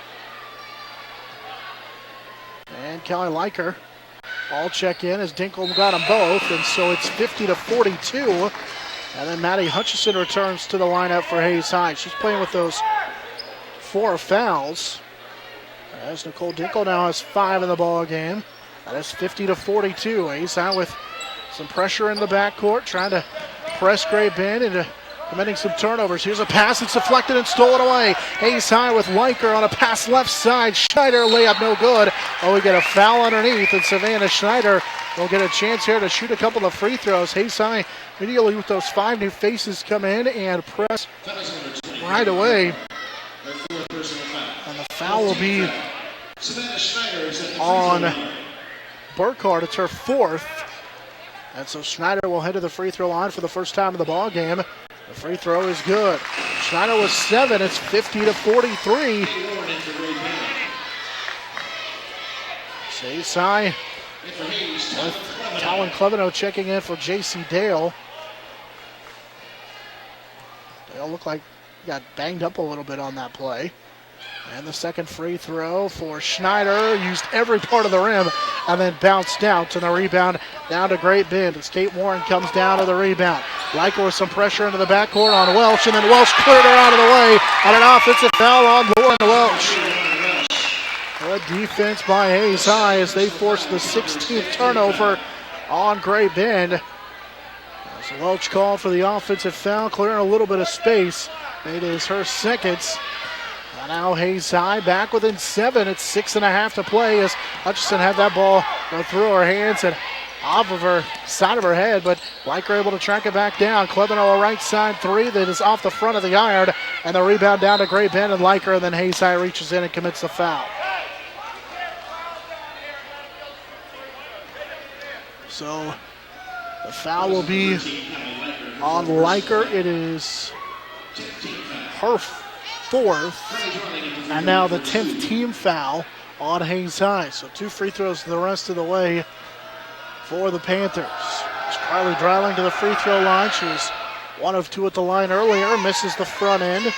S2: and Kelly Leiker all check in as Dinkle got them both, and so it's 50-42. And then Maddie Hutchison returns to the lineup for Hayes High. She's playing with those 4 fouls. As Nicole Dinkle now has 5 in the ball game. That is 50-42. Hayes High with some pressure in the backcourt, trying to press Great Bend into committing some turnovers. Here's a pass that's deflected and stolen away. Hayes High with Leiker on a pass left side. Schneider layup no good. Oh, we get a foul underneath, and Savannah Schneider will get a chance here to shoot a couple of free throws. Hayes High immediately with those 5 new faces come in and press right away. And the foul will be on Burkhardt. It's her 4th. And so Schneider will head to the free throw line for the first time in the ball game. The free throw is good. Schneider was 7. It's 50-43. Hayes High with Talon Cleveno checking in for JC Dale. Dale looked like he got banged up a little bit on that play. And the second free throw for Schneider, used every part of the rim and then bounced out, and the rebound down to Great Bend as Kate Warren comes down to the rebound. Leiker with some pressure into the backcourt on Welch, and then Welch cleared her out of the way, and an offensive foul on Lauren Welch. Good defense by Hayes High as they force the 16th turnover on Great Bend. As Welch called for the offensive foul, clearing a little bit of space. It is her second. Now Hayes High back within 7. It's 6.5 to play as Hutchison had that ball go through her hands and off of her side of her head, but Leiker able to track it back down. Cleveno a right side 3 that is off the front of the iron, and the rebound down to Great Bend and Leiker, and then Hayes High reaches in and commits the foul. So the foul will be on Leiker. It is her 4th, and now the 10th team foul on Hayes High. So 2 free throws the rest of the way for the Panthers. It's Carly Dreiling to the free throw line. She was 1 of 2 at the line earlier, misses the front end.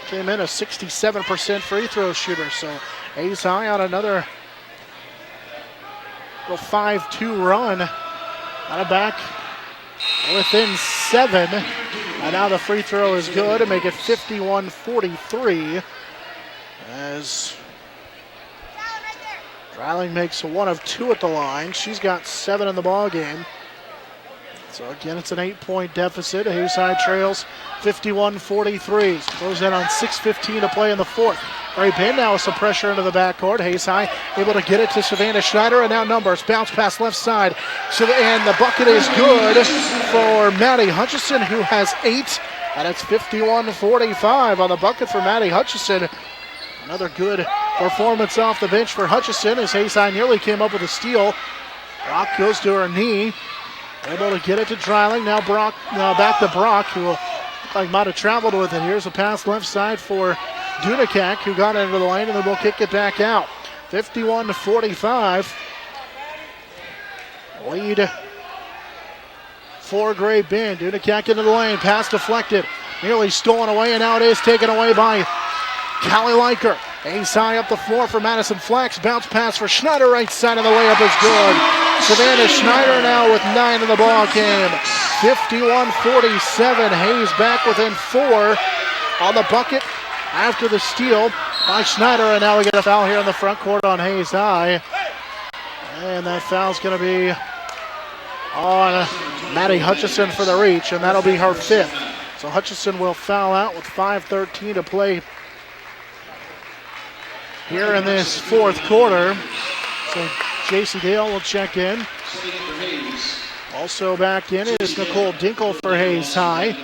S2: Came in a 67% free throw shooter. So Hayes High on another 5-2 run. Out of back within 7. And now the free throw is good to make it 51-43 as Dreiling makes 1 of 2 at the line. She's got 7 in the ball game. So again, it's an 8-point deficit. Hayes High trails 51-43. Close in on 6:15 to play in the 4th. Great Bend now with some pressure into the backcourt. Hayes High able to get it to Savannah Schneider, and now numbers. Bounce pass left side. And the bucket is good for Maddie Hutchison, who has 8. And it's 51-45 on the bucket for Maddie Hutchison. Another good performance off the bench for Hutchison as Hayes High nearly came up with a steal. Brock goes to her knee. Able to get it to Dreiling. Now back to Brock, who might have traveled with it. Here's a pass left side for Dunakak, who got into the lane, and then we'll kick it back out. 51-45. Lead for Great Bend. Dunakak into the lane. Pass deflected. Nearly stolen away, and now it is taken away by Callie Leiker. Hayes High up the floor for Madison Flax. Bounce pass for Schneider, right side, and the layup is good. Savannah Schneider now with 9 in the ball game. 51-47. Hayes back within 4 on the bucket after the steal by Schneider, and now we get a foul here in the front court on Hayes High. And that foul's going to be on Maddie Hutchison for the reach, and that'll be her 5th. So Hutchison will foul out with 5:13 to play here in this 4th quarter. So JC Dale will check in. Also back in is Nicole Dinkle for Hayes High,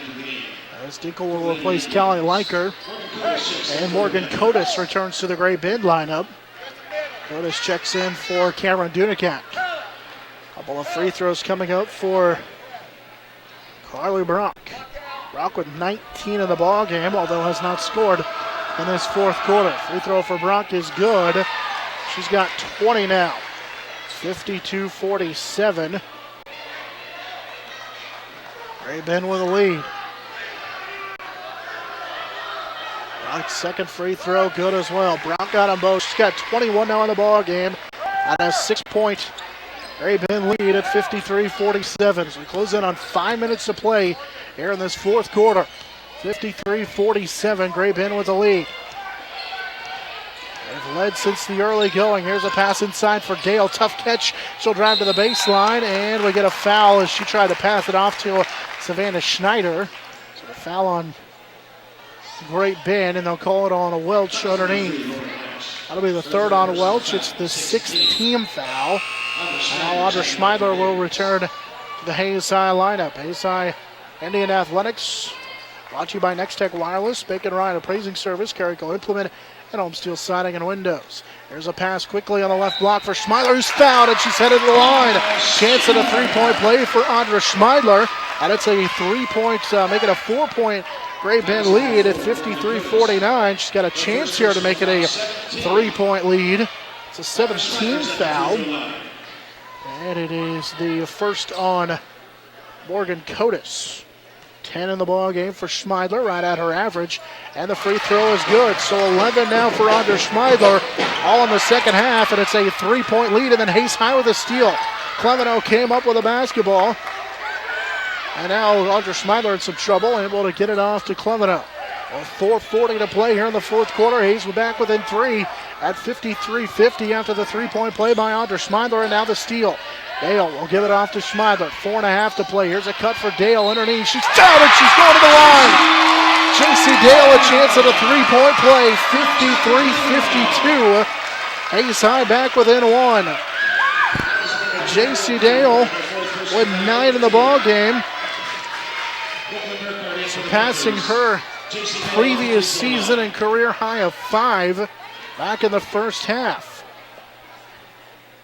S2: as Dinkle will replace Callie Leiker. And Morgan Kotis returns to the Great Bend lineup. Kotis checks in for Cameron Dunakak. Couple of free throws coming up for Carly Brock. Brock with 19 in the ball game, although has not scored in this 4th quarter. Free throw for Brock is good. She's got 20 now. 52-47. Great Bend with a lead. Second free throw, good as well. Brown got them both. She's got 21 now in the ball game. And a 6-point Gray Bend lead at 53-47. So we close in on 5 minutes to play here in this fourth quarter. 53-47, Gray Bend with the lead. They've led since the early going. Here's a pass inside for Dale. Tough catch. She'll drive to the baseline, and we get a foul as she tried to pass it off to Savannah Schneider. So the foul on Great Bend, and they'll call it on a Welch underneath. That'll be the third on Welch. It's the sixth team foul. And now Audra Schmeidler will return to the Hayes High lineup. Hayes High Indian Athletics, brought to you by Next Tech Wireless, Bacon Ryan Appraising Service, Carrico Implement, and Home Steel Siding and Windows. There's a pass quickly on the left block for Schmeidler, who's fouled, and she's headed to the line. Chance at a three-point play for Audra Schmeidler, and it's a 3-point, make it a 4-point Gray Bend lead at 53-49. She's got a chance here to make it a 3-point lead. It's a 17th foul, and it is the first on Morgan Cotis. 10 in the ball game for Schmeidler, right at her average, and the free throw is good. So 11 now for Audra Schmeidler, all in the second half, and it's a 3-point lead, and then Hayes High with a steal. Clemeno came up with a basketball, and now Audra Schmeidler in some trouble, able to get it off to Clemeno. Well, 4:40 to play here in the fourth quarter. Hayes was back within 3 at 53-50 after the 3-point play by Audra Schmeidler, and now the steal. Dale will give it off to Schmeidler. 4.5 to play. Here's a cut for Dale underneath. She's down and she's going to the line. JC Dale a chance at a 3-point play. 53-52. Hayes High back within 1. JC Dale with 9 in the ball game, surpassing her previous season and career high of 5 back in the first half.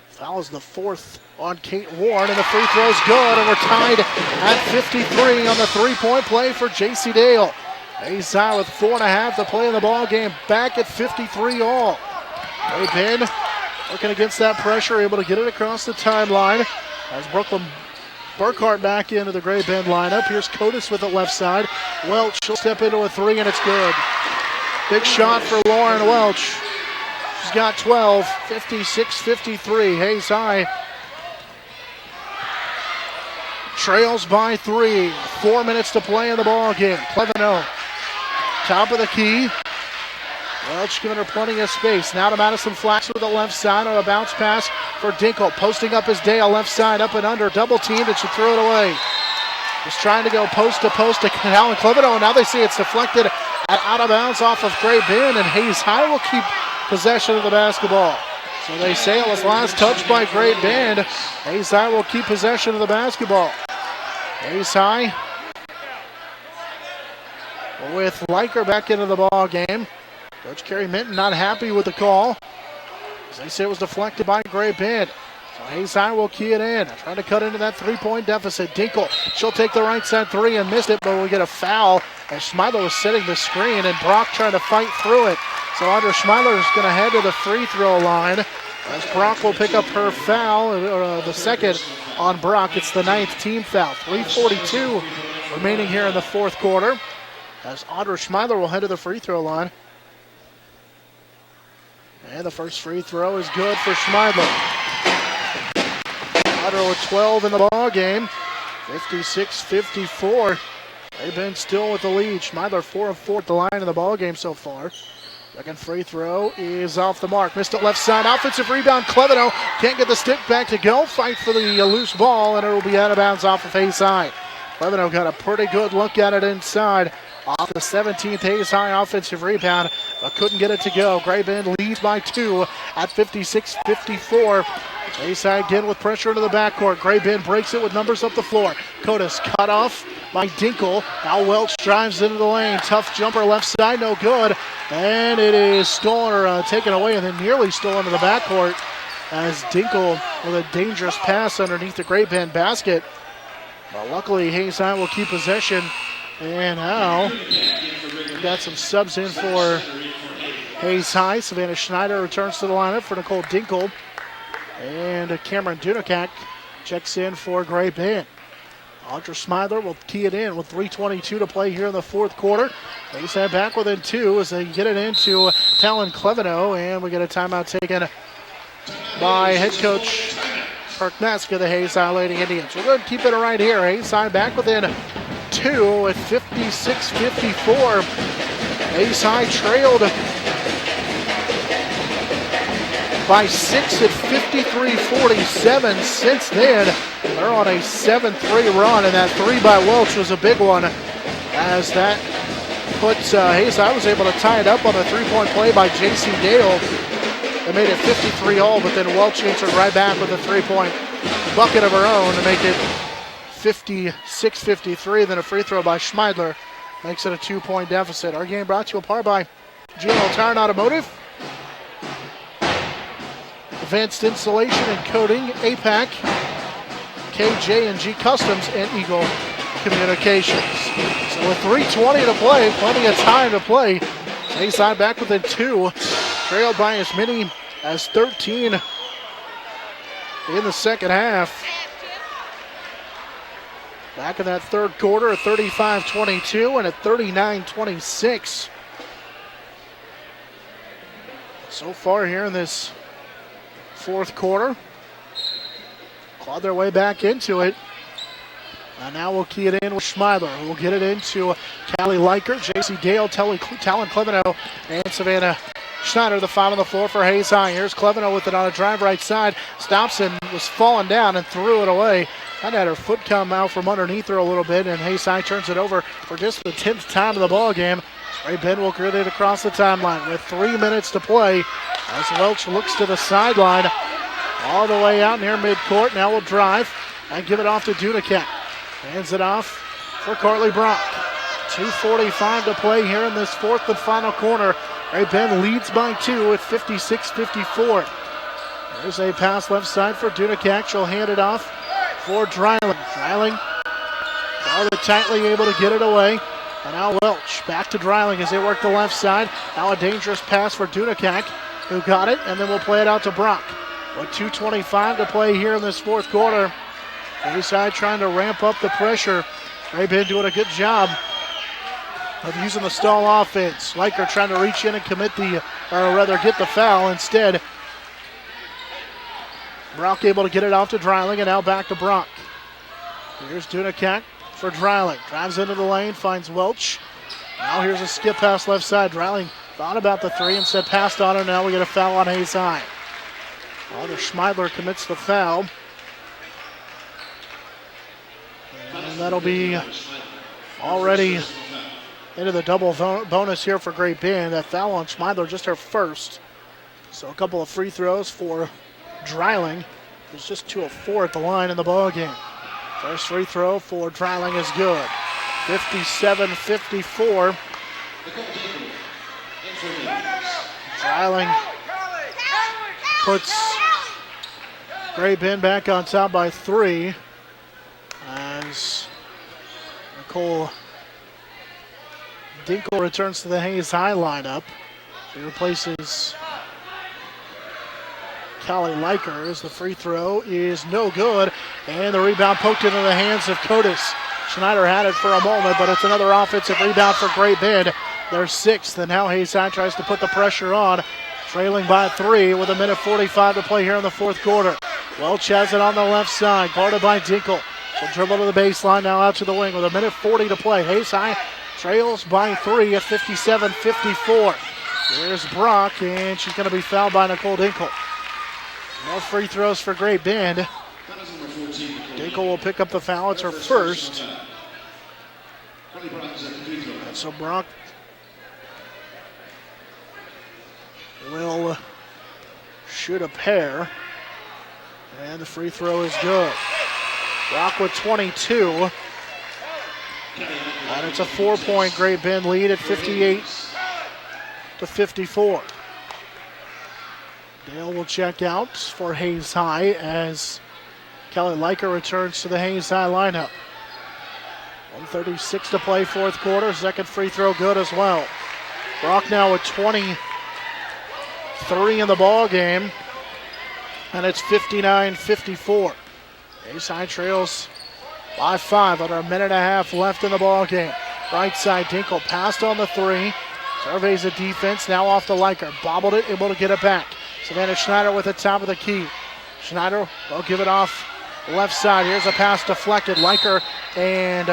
S2: Foul is the fourth on Kate Ward, and the free throw's good, and we're tied at 53 on the 3-point play for JC Dale. Hayes High with 4.5 to play in the ball game, back at 53 all. Gray Bend working against that pressure, able to get it across the timeline as Brooklyn Burkhart back into the Gray Bend lineup. Here's Cotis with the left side. Welch will step into a 3, and it's good. Big shot for Lauren Welch. She's got 12, 56-53. Hayes High trails by 3. 4 minutes to play in the ball game. Cleveno, top of the key. Welch giving her plenty of space. Now to Madison Flax with the left side on a bounce pass for Dinkle. Posting up his Dale, left side up and under. Double teamed, and she threw it away. Just trying to go post to post to Alan Cleveno, and now they see it's deflected at out of bounds off of Gray Bend, and Hayes High will keep possession of the basketball. So they say it was last touch by Gray Bend. Hayes High will keep possession of the basketball. Hayes High with Leiker back into the ball game. Coach Kerry Minton not happy with the call, as they say it was deflected by Gray Bend. So Hayes High will key it in, trying to cut into that 3-point deficit. Dinkle, she'll take the right side 3 and missed it, but we get a foul as Schmeidler was setting the screen and Brock trying to fight through it. So Audra Schmeidler is going to head to the free throw line as Brock will pick up her foul, the second on Brock. It's the 9th team foul. 3:42 remaining here in the fourth quarter as Audra Schmeidler will head to the free throw line. And the first free throw is good for Schmeidler. Audra with 12 in the ball game. 56-54. They've been still with the lead. Schmeidler 4 of 4 at the line in the ball game so far. Second free throw is off the mark. Missed it left side. Offensive rebound. Cleveno can't get the stick back to go. Fight for the loose ball, and it will be out of bounds off of Hayes High. Cleveno got a pretty good look at it inside. Off the 17th Hayes High offensive rebound, but couldn't get it to go. Gray Bend leads by 2 at 56-54. Hayes High again with pressure into the backcourt. Gray Bend breaks it with numbers up the floor. Cotis cut off by Dinkle. Now Welch drives into the lane. Tough jumper left side, no good. And it is stolen or taken away and then nearly stolen to the backcourt as Dinkle with a dangerous pass underneath the Gray Bend basket. But luckily Hayes High will keep possession. And now we've got some subs in for Hayes High. Savannah Schneider returns to the lineup for Nicole Dinkle. And Cameron Dunakak checks in for Gray Bend. Audra Smyther will key it in with 3:22 to play here in the fourth quarter. Hayes High back within 2 as they get it into Talon Cleveno, and we get a timeout taken by head coach Kirk Mesk of the Hayes High Lady Indians. We're going to keep it right here. Hayes High back within 2 at 56-54. Hayes High trailed by 6 at 53-47. Since then, they're on a 7-3 run, and that 3 by Welch was a big one, as that puts Hayes High was able to tie it up on a 3-point play by J.C. Dale. They made it 53-all, but then Welch answered right back with a 3-point bucket of her own to make it 56-53. Then a free throw by Schmeidler makes it a 2-point deficit. Our game brought to you in part by General Tire and Automotive, Advanced Installation and Coating, APAC, KJ&G Customs, and Eagle Communications. So with 3:20 to play, plenty of time to play. Hayes High back within 2, trailed by as many as 13 in the second half. Back in that third quarter at 35-22 and at 39-26. So far here in this fourth quarter, clawed their way back into it. And now we'll key it in with Schmeidler. We'll get it into Callie Leiker, J.C. Dale, Talon Cleveno, and Savannah Schneider. The 5 on the floor for Hayes High. Here's Cleveno with it on a drive right side. Stops and was falling down and threw it away. Kind of had her foot come out from underneath her a little bit, and Hayes High turns it over for just the 10th time of the ball game. Ray Ben will get it across the timeline with 3 minutes to play as Welch looks to the sideline all the way out near midcourt. Now we'll drive and give it off to Dunicat. Hands it off for Carly Brock. 2:45 to play here in this fourth and final quarter. Ray Ben leads by 2 at 56-54. There's a pass left side for Dunicat. She'll hand it off for Dreiling. Dreiling rather tightly able to get it away. And now Welch back to Dreiling as they work the left side. Now a dangerous pass for Dunicat, who got it, and then we'll play it out to Brock. With 2:25 to play here in this fourth quarter. Hayes High trying to ramp up the pressure. Ray Ben doing a good job of using the stall offense. Leiker trying to reach in and get the foul. Instead, Brock able to get it off to Dreiling, and now back to Brock. Here's Dunicat for Dreiling. Drives into the lane, finds Welch. Now here's a skip pass left side. Dreiling thought about the 3, instead passed on her. Now we get a foul on Hayes High. Alder Schmeidler commits the foul. And that'll be already into the double bonus here for Great Bend. That foul on Schmeidler, just her first. So a couple of free throws for Dreiling. There's just 2 of 4 at the line in the ball game. First free throw for Dreiling is good. 57-54. Dreiling puts Great Bend back on top by 3. As Nicole Dinkle returns to the Hayes High lineup. He replaces Callie Leiker as the free throw is no good. And the rebound poked into the hands of Codis. Schneider had it for a moment, but it's another offensive rebound for Great Bend. Their 6th, and now Hayes High tries to put the pressure on. Trailing by 3 with 1:45 to play here in the fourth quarter. Welch has it on the left side, guarded by Dinkle. She'll dribble to the baseline, now out to the wing with 1:40 to play. Hayes High trails by 3 at 57-54. Here's Brock, and she's going to be fouled by Nicole Dinkle. More free throws for Great Bend. Dinkle will pick up the foul. It's her first. And so Brock will shoot a pair. And the free throw is good. Brock with 22. And it's a 4-point Great Bend lead at 58-54. Dale will check out for Hayes High as Kelly Leiker returns to the Hayes High lineup. 1:36 to play fourth quarter. Second free throw good as well. Brock now with 23 in the ball game. And it's 59-54. Hayes High trails by 5 under a minute and a half left in the ball game. Right side, Dinkle passed on the 3. Surveys the defense, now off the Liker. Bobbled it, able to get it back. Savannah Schneider with the top of the key. Schneider will give it off left side. Here's a pass deflected. Liker and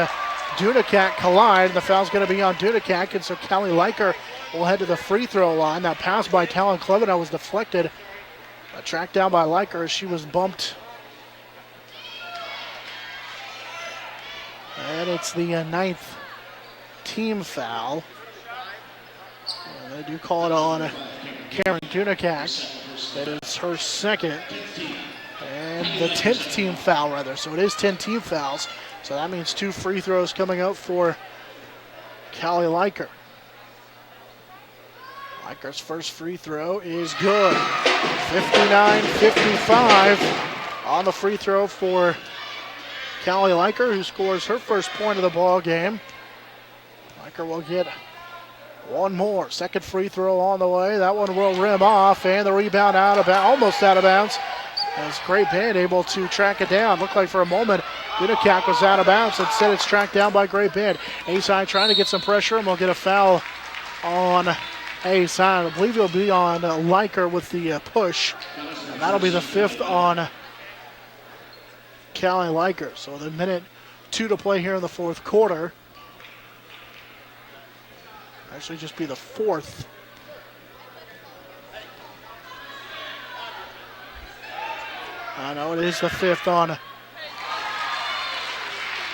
S2: Dunicat collide. The foul's going to be on Dunicat, and so Callie Liker will head to the free throw line. That pass by Talon Clevenow was deflected. Tracked down by Liker as she was bumped. And it's the 9th team foul. And they do call it on Karen Dunicat. That is her second. And the 10th team foul, rather. So it is 10 team fouls. So that means 2 free throws coming up for Callie Liker. Liker's first free throw is good. 59-55 on the free throw for Callie Liker, who scores her first point of the ball game. Liker will get one more. Second free throw on the way. That one will rim off, and the rebound almost out of bounds. As Great Bend able to track it down. Looked like for a moment Dunicat was out of bounds. Instead, it's tracked down by Great Bend. A-side trying to get some pressure, and we'll get a foul on A-side. I believe it'll be on Liker with the push. And that'll be the 5th on Callie Liker. So the minute 2 to play here in the 4th quarter. Actually just be the 4th. I know it is the 5th on.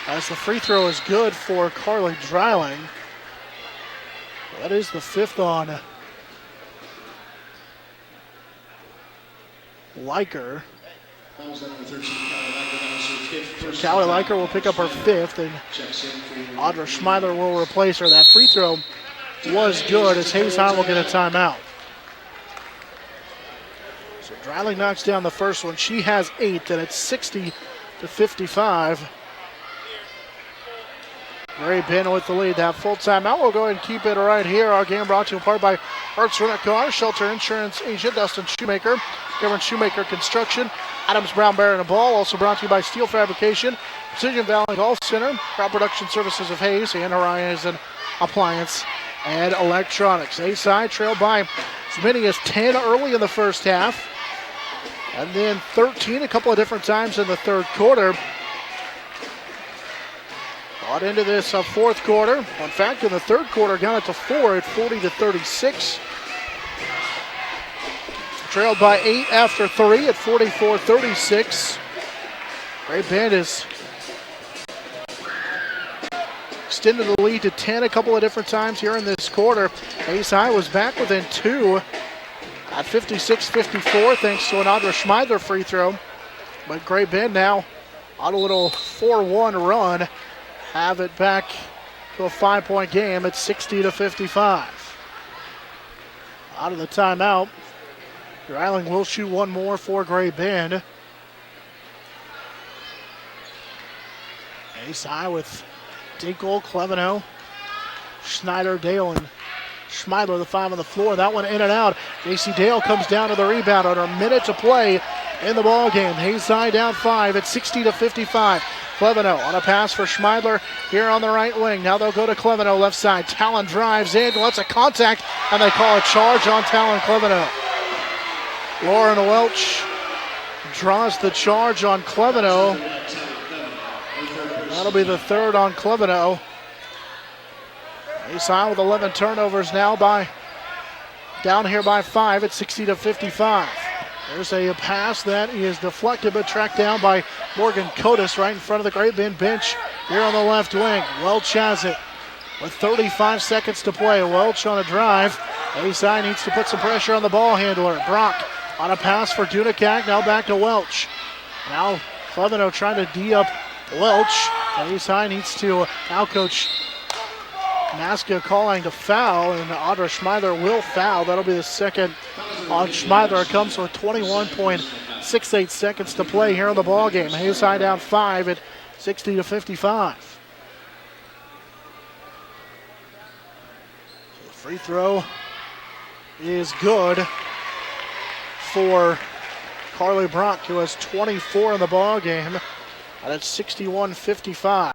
S2: As the free throw is good for Carly Dreiling. That is the 5th on Liker. Callie Liker will pick up her 5th, and Audra Schmeiler will replace her. That free throw was good as Hayes High will get a timeout. So Dreiling knocks down the first one. She has 8, and it's 60-55. Great Bend with the lead. That full timeout. We'll go ahead and keep it right here. Our game brought to you in part by Hertz Rent-A-Car, Shelter Insurance Agent, Dustin Shoemaker, Kevin Shoemaker Construction, Adams Brown Bear and a Ball. Also brought to you by Steel Fabrication, Precision Valley Golf Center, Crop Production Services of Hayes, and Horizon Appliance and Electronics. A-side trailed by as many as 10 early in the first half, and then 13 a couple of different times in the 3rd quarter. Got into this 4th quarter. In fact, in the 3rd quarter, got it to 4 at 40-36. Trailed by 8 after 3 at 44-36. Great Bend is extended the lead to 10 a couple of different times here in this quarter. Hayes High was back within 2 at 56-54 thanks to an Audra Schmeidler free throw. But Great Bend now on a little 4-1 run. Have it back to a 5-point game at 60-55. Out of the timeout. Dreiling will shoot one more for Great Bend. Ace High with Dinkle, Clevenow, Schneider, Dale, and Schmeidler, the 5 on the floor. That one in and out. JC Dale comes down to the rebound on a minute to play in the ball game. Hayes High down 5 at 60-55. Clevenow on a pass for Schmeidler here on the right wing. Now they'll go to Clevenow left side. Talon drives in, lets a contact, and they call a charge on Talon Clevenow. Lauren Welch draws the charge on Clevenow. That'll be the 3rd on Clevenow. Ace High with 11 turnovers now down here by 5 at 60-55. There's a pass that is deflected but tracked down by Morgan Cotis right in front of the Great Bend bench here on the left wing. Welch has it with 35 seconds to play. Welch on a drive. Ace High needs to put some pressure on the ball handler. Brock on a pass for Dunicat. Now back to Welch. Now Clevenow trying to D up Welch. Ace High needs to now coach Maska calling to foul, and Audra Schmeidler will foul. That'll be the 2nd on Schmeidler. It comes with 21.68 seconds to play here in the ball game. Hayes High down 5 at 60-55. So the free throw is good for Carly Brock, who has 24 in the ball game. And it's 61-55.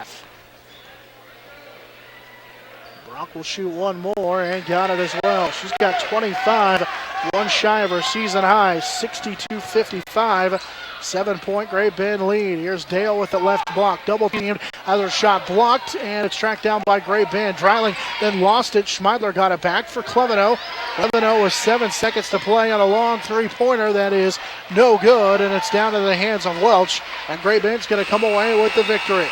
S2: Brock will shoot one more and got it as well. She's got 25, one shy of her season high, 62-55. 7-point Great Bend lead. Here's Dale with the left block. Double teamed, has her shot blocked, and it's tracked down by Great Bend. Dreiling then lost it. Schmeidler got it back for Cleveno. Cleveno with 7 seconds to play on a long three-pointer that is no good, and it's down to the hands of Welch. And Great Bend's going to come away with the victory.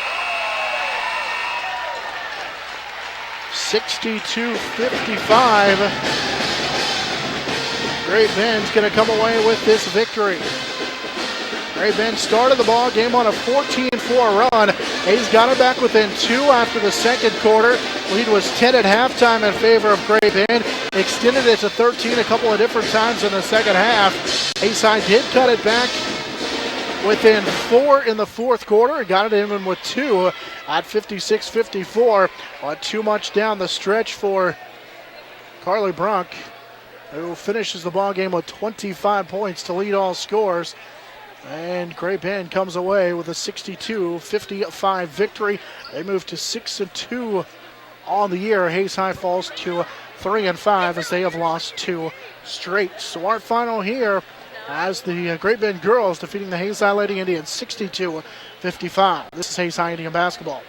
S2: 62-55. Great Bend's going to come away with this victory. Great Bend started the ball game on a 14-4 run. Hayes got it back within 2 after the second quarter. Lead was 10 at halftime in favor of Great Bend. Extended it to 13 a couple of different times in the second half. Hayes High did cut it back within 4 in the fourth quarter. Got it in with 2 at 56-54. But too much down the stretch for Carly Brunk, who finishes the ball game with 25 points to lead all scores. And Great Bend comes away with a 62-55 victory. They move to 6-2 on the year. Hayes High falls to 3-5 as they have lost 2 straight. So our final here as the Great Bend girls defeating the Hayes High Lady Indians 62-55. This is Hayes High Indian basketball.